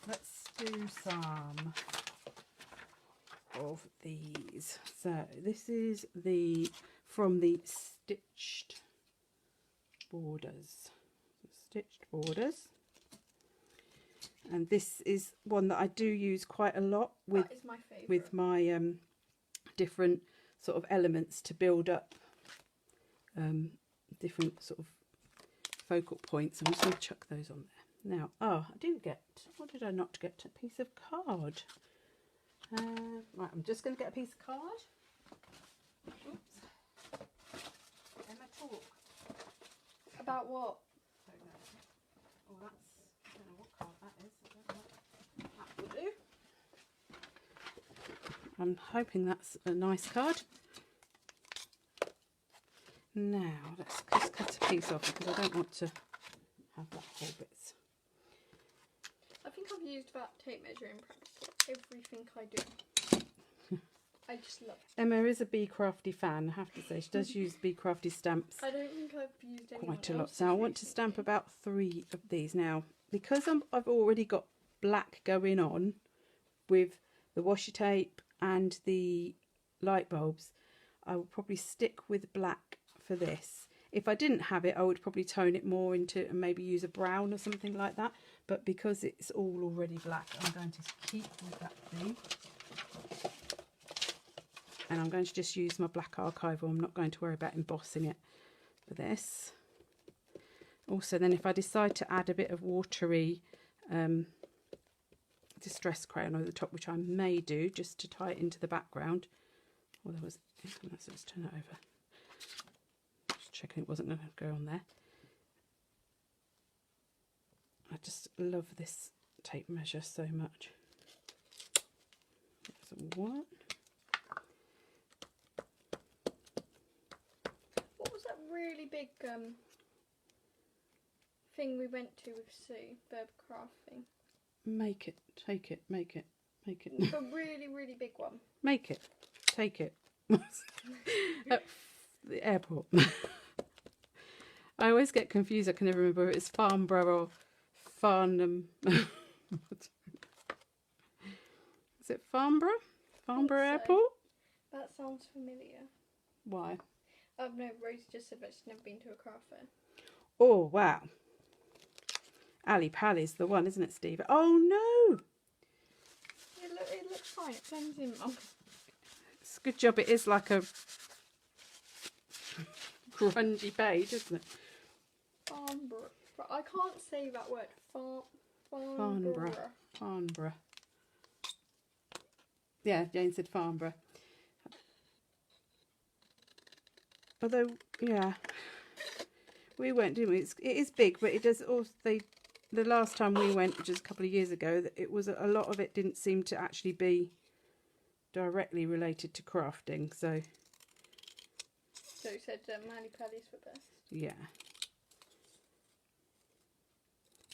let's do some of these. So this is from the stitched borders. And this is one that I do use quite a lot with my favourite. with my different sort of elements to build up different sort of focal points. I'm just going to chuck those on there. Now, what did I not get? A piece of card. Right, I'm just going to get a piece of card. Oops. Emma, talk. About what? I don't know. Oh, I don't know what card that is. I don't know. That will do. I'm hoping that's a nice card. Now, let's just cut a piece off because I don't want to have that whole bit. I think I've used that tape measure in practice everything I do. I just love it. Emma is a Bee Crafty fan, I have to say. She does use Bee Crafty stamps I don't think I've used quite a lot. So I want to stamp about 3 of these. Now, because I've already got black going on with the washi tape and the light bulbs, I will probably stick with black for this. If I didn't have it, I would probably tone it more into and maybe use a brown or something like that. But because it's all already black, I'm going to keep with that theme. And I'm going to just use my black archival. I'm not going to worry about embossing it for this. Also, then if I decide to add a bit of watery distress crayon over the top, which I may do just to tie it into the background. Well, let's just turn it over. Just checking it wasn't going to go on there. I just love this tape measure so much. There's one. What was that really big thing we went to with Sue, the craft thing? Make it, take it, make it. Make it. A really, really big one. Make it. Take it. At the airport. I always get confused. I can never remember if it's Farnborough or Farnham. Is it Farnborough? Farnborough So. Airport? That sounds familiar. Why? Oh no, Rosie just said that she's never been to a craft fair. Oh, wow. Ali Pali's the one, isn't it, Steve? Oh, no! It looks fine. It blends in, Mum. It's a good job it is like a grungy page, isn't it? Farnborough. I can't say that word. Farnborough. Farnborough. Yeah, Jane said Farnborough. Although, yeah, we went, didn't we? It is big, but it does also. The last time we went, which was a couple of years ago, it was a lot of it didn't seem to actually be directly related to crafting. So you said Manly Paddy's were best. yeah,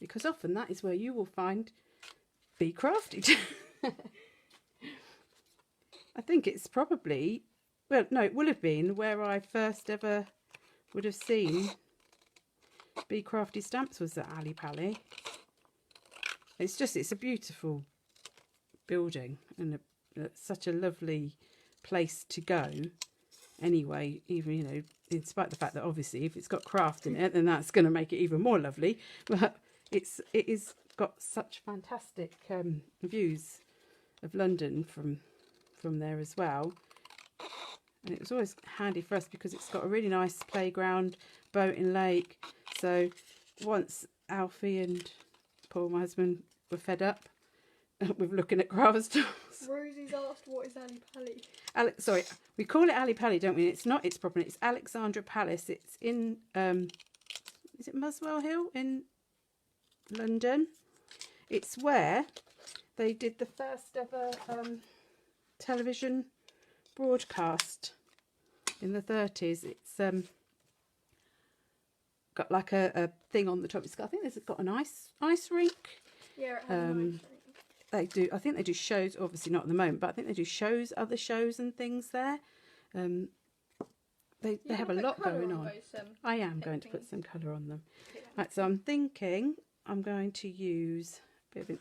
because often that is where you will find Bee Crafty. I think it's probably, well, no, it will have been where I first ever would have seen Bee Crafty Stamps was at Ali Pali. It's a beautiful building and such a lovely place to go. Anyway, even, you know, in spite of the fact that obviously if it's got craft in it, then that's going to make it even more lovely. But it is got such fantastic views of London from there as well. And it was always handy for us because it's got a really nice playground, boating lake. So once Alfie and Paul, my husband, were fed up with looking at craft stores. Rosie's asked, what is Ali Pali? Sorry, we call it Ali Pali, don't we? It's not its proper name. It's Alexandra Palace. It's in, is it Muswell Hill in London? It's where they did the first ever television broadcast in the 30s. It's got like a thing on the top. I think it's got an ice rink. Yeah, it has an ice rink. They do. I think they do shows. Obviously not at the moment, but I think they do shows, other shows and things there. They have a lot going on. I am going to put some colour on them. Right, so I'm thinking I'm going to use.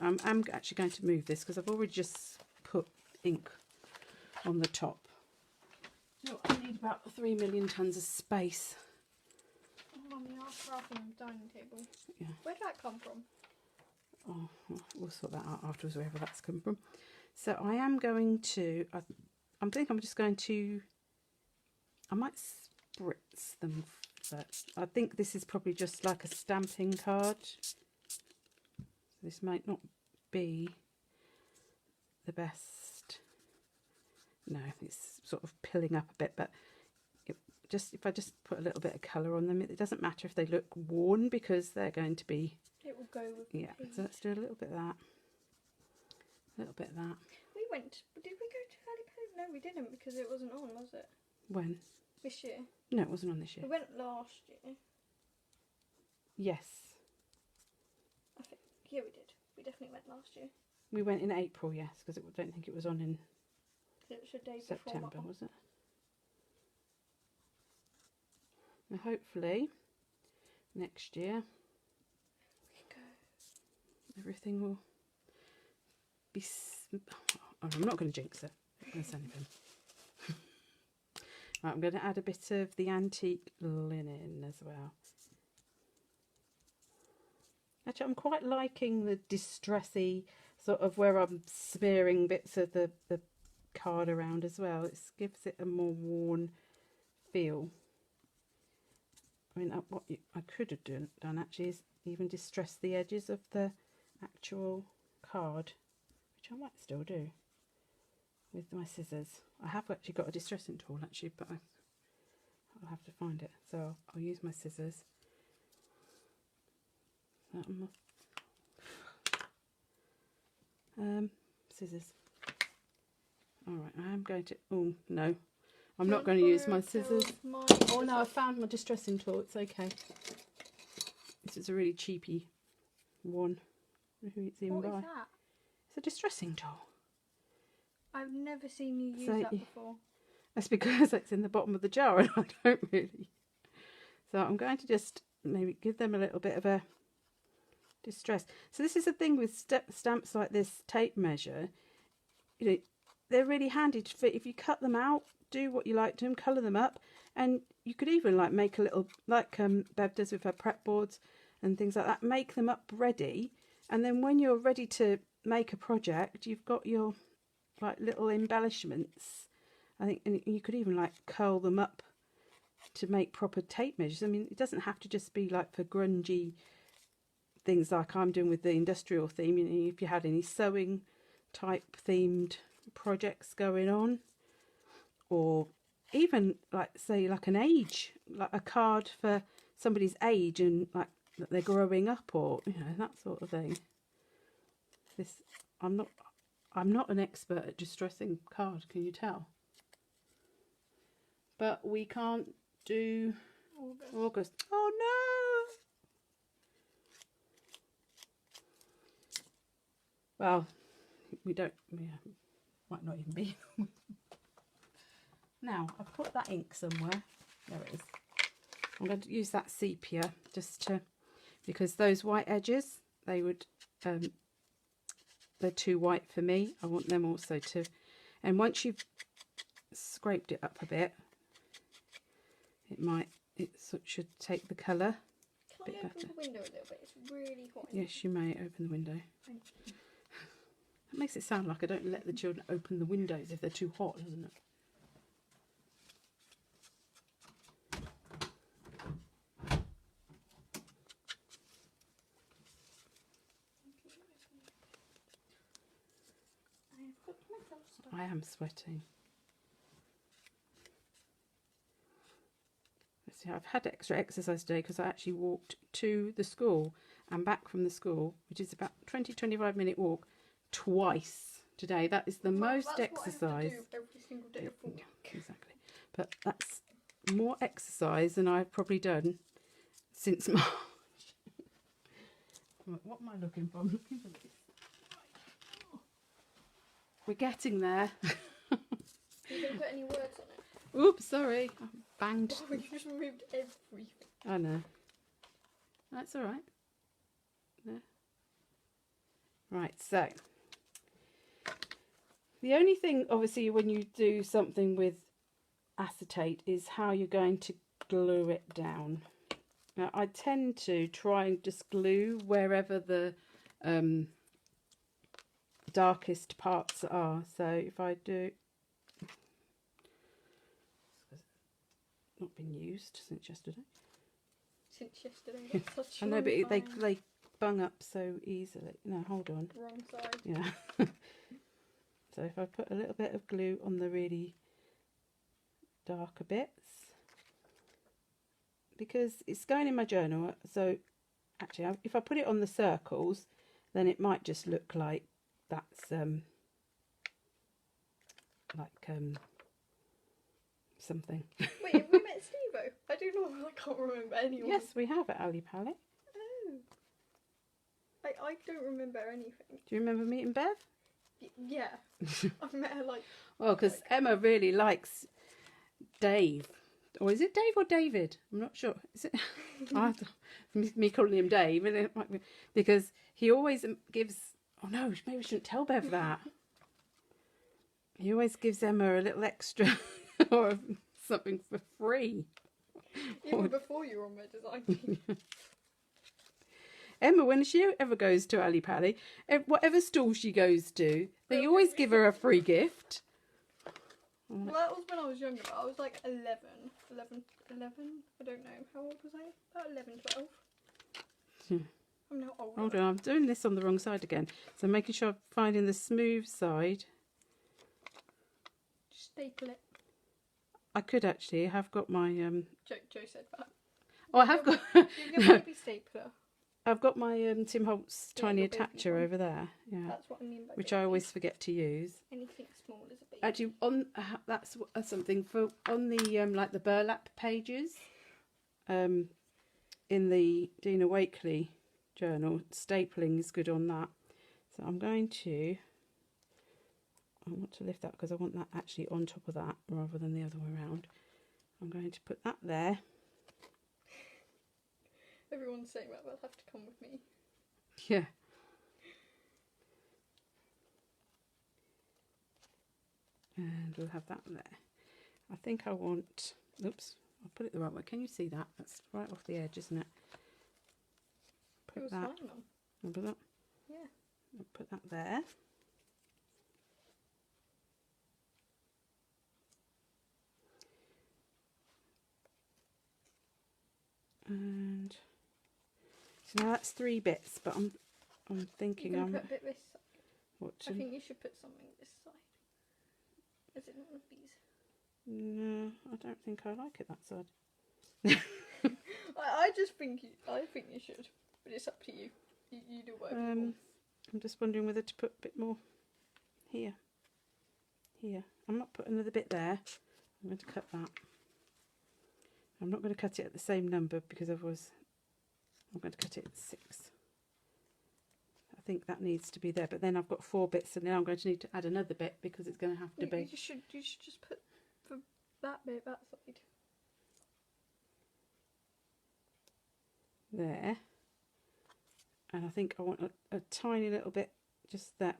I'm actually going to move this because I've already just put ink on the top. No, I need about 3 million tonnes of space. Oh, Mummy, our craft on the dining table. Yeah. Where did that come from? Oh, we'll sort that out afterwards, wherever that's come from. So I am going to, I think I'm just going to, I might spritz them, but I think this is probably just like a stamping card. This might not be the best. No, it's sort of pilling up a bit, but if I just put a little bit of colour on them, it doesn't matter if they look worn because they're going to be. It will go with yeah. So let's do a little bit of that. A little bit of that. We went. Did we go to Ali Pali? No, we didn't because it wasn't on, was it? When? This year. No, it wasn't on this year. We went last year. Yes. I think. Yeah, we did. We definitely went last year. We went in April, yes, because I don't think it was on in It was a day September, before. was it? Now hopefully next year everything will be. Oh, I'm not going to jinx it. I'm not going to say anything. Right, I'm going to add a bit of the antique linen as well. Actually, I'm quite liking the distressy sort of where I'm smearing bits of the card around as well. It gives it a more worn feel. I mean, what I could have done actually is even distress the edges of the actual card, which I might still do with my scissors. I have actually got a distressing tool actually, but I'll have to find it. So I'll use my scissors. Scissors. Alright, I am going to. Oh, no. I'm not going to use my scissors. Oh no, I found my distressing tool. It's okay. This is a really cheapy one. Who it's in by. What is that? It's a distressing tool. I've never seen you use So, that before. That's because it's in the bottom of the jar and I don't really. So I'm going to just maybe give them a little bit of a distress. So this is the thing with stamps like this tape measure. You know, they're really handy to fit. If you cut them out, do what you like to them, colour them up, and you could even like make a little, like Bev does with her prep boards and things like that, make them up ready, and then when you're ready to make a project, you've got your like little embellishments. I think, and you could even like curl them up to make proper tape measures. I mean, it doesn't have to just be like for grungy things like I'm doing with the industrial theme. You know, if you had any sewing type themed projects going on, or even like say like an age, like a card for somebody's age and like that they're growing up, or you know, that sort of thing. This I'm not an expert at distressing card, can you tell? But we can't do August. Oh no! Well, we don't. Yeah, might not even be. Now I've put that ink somewhere. There it is. I'm going to use that sepia just to, because those white edges, they would, they're too white for me. I want them also to, and once you've scraped it up a bit, it should take the colour a bit better. Can I open the window a little bit? It's really hot. Yes, you may open the window. Thank you. It makes it sound like I don't let the children open the windows if they're too hot, doesn't it? I am sweating. Let's see, I've had extra exercise today because I actually walked to the school and back from the school, which is about 20-25 minute walk, twice today. That is the most that's exercise. What I have to do every single day of the week. Exactly. But that's more exercise than I've probably done since March. What am I looking for? I'm looking for this. We're getting there. You didn't put any words on it. Oops, sorry. I banged. Oh, you just removed everything. I know. That's all right. No. Right, so the only thing, obviously, when you do something with acetate is how you're going to glue it down. Now, I tend to try and just glue wherever the darkest parts are. So if I do, not been used since yesterday. Since yesterday, that's such I know, but they bung up so easily. No, hold on. Wrong side. Yeah. So if I put a little bit of glue on the really darker bits, because it's going in my journal, so actually if I put it on the circles, then it might just look like that's something. Wait, have we met Steve-O? I do know, I can't remember anyone. Yes, we have at Ali Palette. Oh. I don't remember anything. Do you remember meeting Bev? Yeah. I've met her like... Well, because Emma really likes Dave. Or is it Dave or David? I'm not sure. Is it? Me calling him Dave, and it might be, because he always gives. Oh no, maybe we shouldn't tell Bev that. He always gives Emma a little extra or something for free. Even before you were on my design team. Emma, when she ever goes to Ali Pally, whatever stall she goes to, they always give her a free gift. Well, that was when I was younger, but I was like 11. I don't know. How old was I? About 11, 12. I'm now older. Hold on, I'm doing this on the wrong side again. So I'm making sure I'm finding the smooth side. Just staple it. I could actually. I have got my... Joe said that. Oh, I have got... You have a baby stapler. I've got my Tim Holtz Yeah, tiny your baby attacher one. over there. Yeah. That's what I mean by Which baby. I always forget to use. Anything small is a baby. Actually, on that's something for on the like the burlap pages, in the Dina Wakeley journal, stapling is good on that. So I'm going to I want to lift that because I want that actually on top of that rather than the other way around. I'm going to put that there. Everyone's saying that they'll have to come with me. Yeah. And we'll have that there. I think I want, oops, I'll put it the right way. Can you see that? That's right off the edge, isn't it? Put that. Remember that? Yeah. I'll put that there. And so now that's 3 bits, but I'm thinking I'm put a bit this side. What? I think you should put something this side. Is it not one of these? No, I don't think I like it that side. I just think I think you should, but it's up to you. You do whatever you want. I'm just wondering whether to put a bit more here. Here. I'm not putting another bit there. I'm going to cut that. I'm not going to cut it at the same number because otherwise I'm going to cut it at 6. I think that needs to be there, but then I've got 4 bits, and now I'm going to need to add another bit because it's going to have to be. You should just put for that bit that side. There. And I think I want a tiny little bit just there.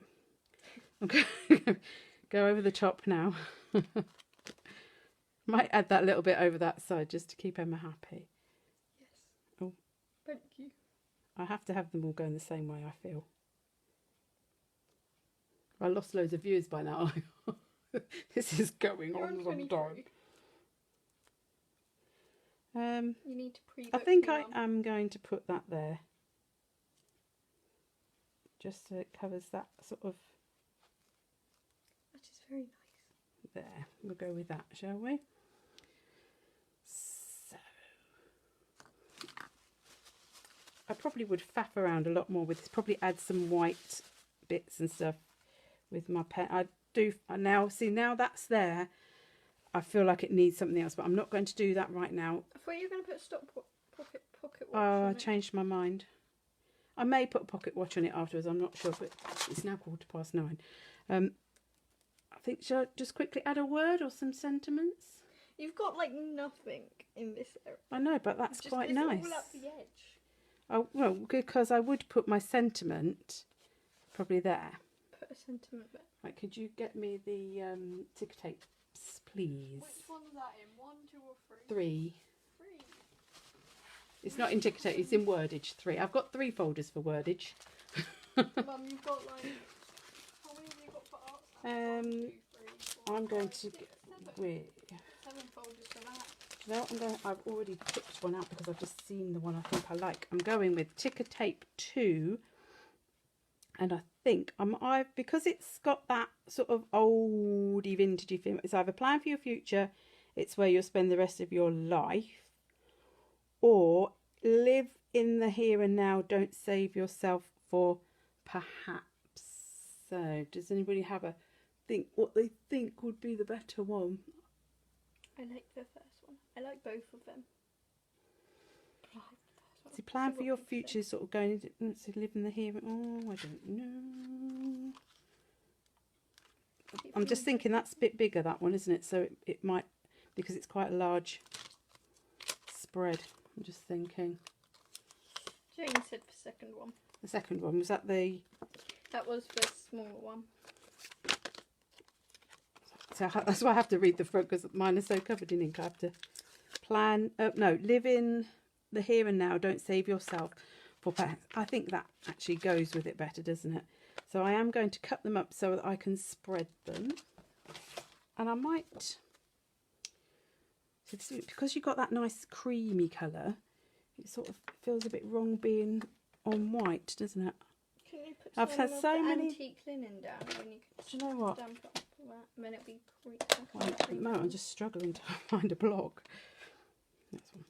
I'm going to go over the top now. Might add that little bit over that side just to keep Emma happy. Yes. Oh. Thank you. I have to have them all going the same way, I feel. I lost loads of viewers by now. This is going on a long time. You need to pre-book. I think I am going to put that there. Just so it covers that sort of... That is very nice. There. We'll go with that, shall we? So... I probably would faff around a lot more with this. Probably add some white bits and stuff with my pen. I do now. See, now that's there. I feel like it needs something else, but I'm not going to do that right now. I thought you were going to put stop pocket watch. Oh, I changed my mind. I may put a pocket watch on it afterwards. I'm not sure, but it's now 9:15. I think, shall I just quickly add a word or some sentiments? You've got like nothing in this area. I know, but that's just quite nice. All up the edge. Oh, well, because I would put my sentiment probably there. Put a sentiment there. Right, could you get me the ticker tapes, please? Which one's that in? 1, 2 or 3? 3. 3. It's not in ticker tape, it's in wordage. 3. I've got 3 folders for wordage. Mum, you've got like... How many have you got for art stamps? 1, 2, 3, 4, I'm going 5, to 6, get... 7. Wait. 7 folders for that. You know what I've already picked one out because I've just seen the one I think I like. I'm going with ticker tape 2, and I think because it's got that sort of oldie vintagey feel. It's either plan for your future, it's where you'll spend the rest of your life, or live in the here and now. Don't save yourself for perhaps. So, does anybody have a think what they think would be the better one? I like the first one. I like both of them. See, plan for your future, sort of going into live in the here. Oh, I don't know. I'm just thinking that's a bit bigger, that one, isn't it? So it might, because it's quite a large spread. I'm just thinking. Jane said the second one. The second one, was that the... That was the smaller one. So that's why I have to read the front, because mine is so covered in ink. I have to plan... no, live in the here and now. Don't save yourself for perhaps. I think that actually goes with it better, doesn't it? So I am going to cut them up so that I can spread them. And I might... Because you've got that nice creamy colour, it sort of feels a bit wrong being on white, doesn't it? Can you put I've had so many antique linen down, and then you could do you know what? stamp it up for that, and then it'll be Well, at the moment I'm just struggling to find a blog. That's one.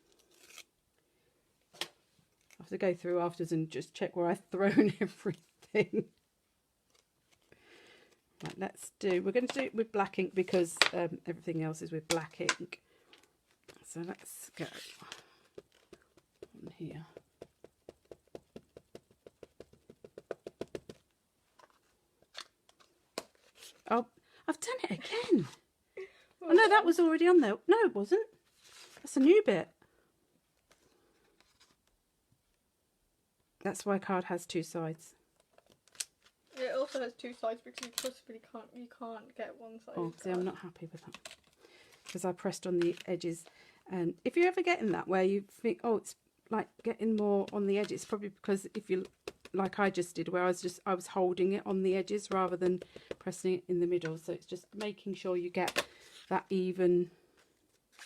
I have to go through afterwards and just check where I've thrown everything. Right, we're going to do it with black ink because everything else is with black ink. So let's go on here. Oh, I've done it again. Oh no, that was already on there. No, it wasn't. That's a new bit. That's why a card has two sides. It also has two sides because you can't get one side. Oh, see, I'm not happy with that because I pressed on the edges. And if you're ever getting that where you think, oh, it's like getting more on the edges, it's probably because if you, like I just did, where I was holding it on the edges rather than pressing it in the middle. So it's just making sure you get that even,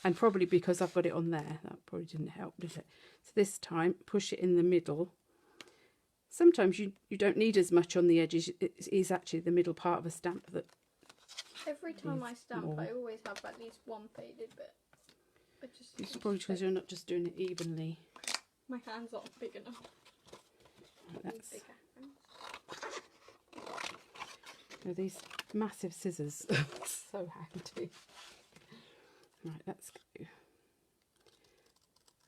and probably because I've got it on there, that probably didn't help, did it? So this time, push it in the middle. Sometimes you don't need as much on the edges. It is actually the middle part of a stamp that... Every time I stamp, I always have at least one faded bit. It's probably because you're not just doing it evenly. My hands aren't big enough. That's... These massive scissors. So handy. Right, let's go.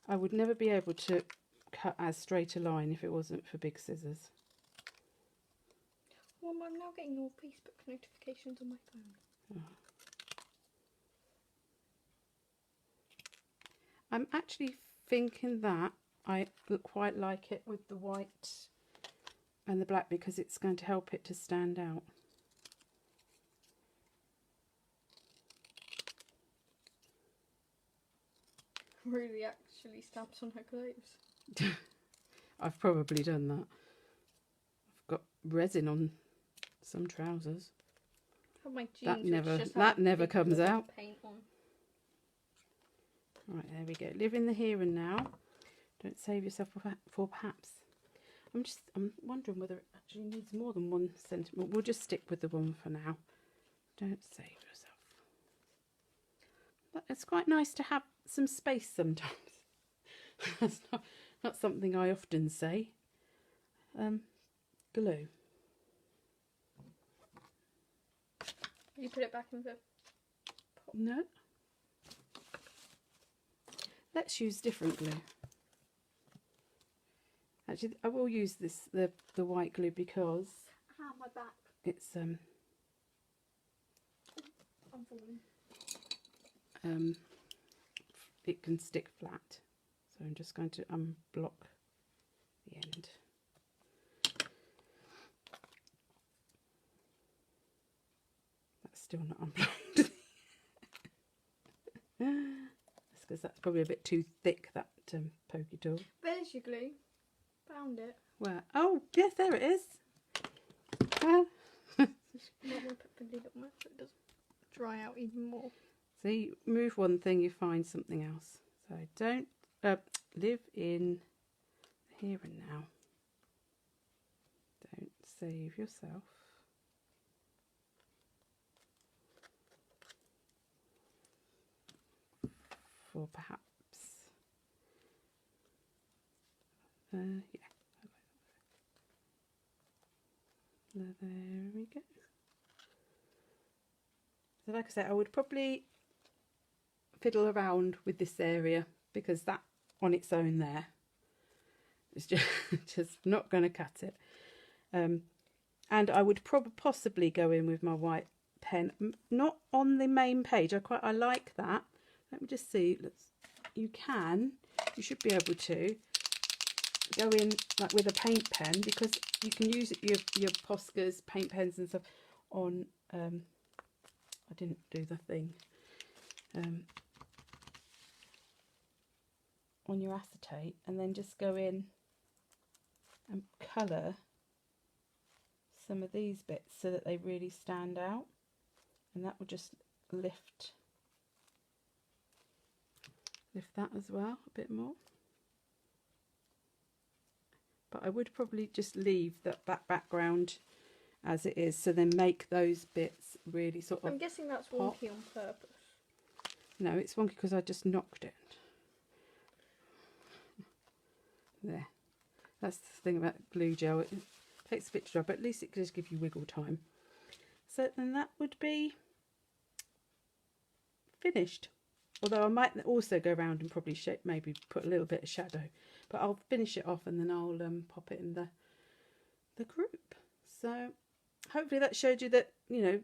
I would never be able to cut as straight a line if it wasn't for big scissors. Well, I'm now getting all Facebook notifications on my phone. Oh. I'm actually thinking that I quite like it with the white and the black because it's going to help it to stand out. Really actually stamps on her clothes. I've probably done that. I've got resin on some trousers. My jeans, that never comes out. Paint on. Right, there we go. Live in the here and now. Don't save yourself for perhaps. I'm wondering whether it actually needs more than 1 centimetre. We'll just stick with the one for now. Don't save yourself. But it's quite nice to have some space sometimes. That's not something I often say. Glue. You put it back in the pot? No. Let's use different glue. Actually, I will use the white glue because my back. It's I'm falling. It can stick flat. So I'm just going to unblock the end. That's still not unblocked. That's because that's probably a bit too thick, that pokey tool. There's your glue. Found it. Where? Oh, yes, there it is. I'm going to put the lid on it so it doesn't dry out even more. See, move one thing, you find something else. So don't live in here and now. Don't save yourself. For perhaps. Yeah. There we go. So like I said, I would probably fiddle around with this area because that on its own there is just not going to cut it. And I would possibly go in with my white pen, not on the main page. I like that. Let me just see. You should be able to go in like with a paint pen because you can use your Poscas, paint pens and stuff on. I didn't do the thing. On your acetate, and then just go in and colour some of these bits so that they really stand out, and that will just lift that as well a bit more. But I would probably just leave that background as it is, so then make those bits really sort of. I'm guessing that's wonky on purpose. No, it's wonky because I just knocked it. There. That's the thing about glue gel. It takes a bit to dry, but at least it does give you wiggle time. So then that would be finished. Although I might also go around and probably maybe put a little bit of shadow. But I'll finish it off and then I'll pop it in the group. So hopefully that showed you that, you know,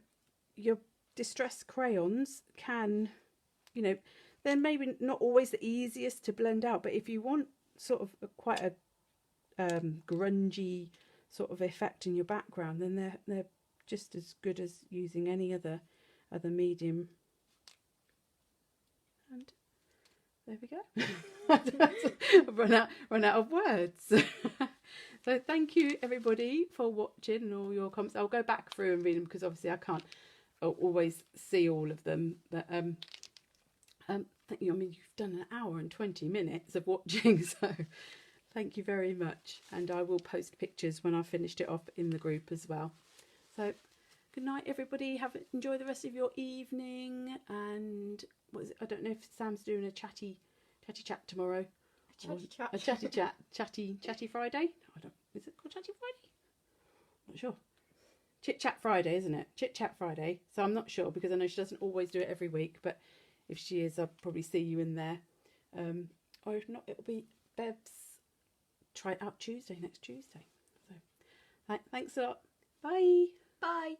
distress crayons can, you know, they're maybe not always the easiest to blend out, but if you want sort of quite a grungy sort of effect in your background, then they're just as good as using any other medium. And there we go. I've run out of words. So thank you everybody for watching and all your comments. I'll go back through and read them because obviously I can't always see all of them. But thank you. I mean, you've done an hour and 20 minutes of watching, so thank you very much. And I will post pictures when I've finished it off in the group as well. So good night everybody. Enjoy the rest of your evening. And I don't know if Sam's doing a chatty chat tomorrow. A chatty Friday. Is it called Chatty Friday? Not sure. Chit Chat Friday, isn't it? Chit Chat Friday. So I'm not sure because I know she doesn't always do it every week, but if she is, I'll probably see you in there. Or if not, it'll be Bev's Try It Out Tuesday, next Tuesday. So thanks a lot. Bye. Bye.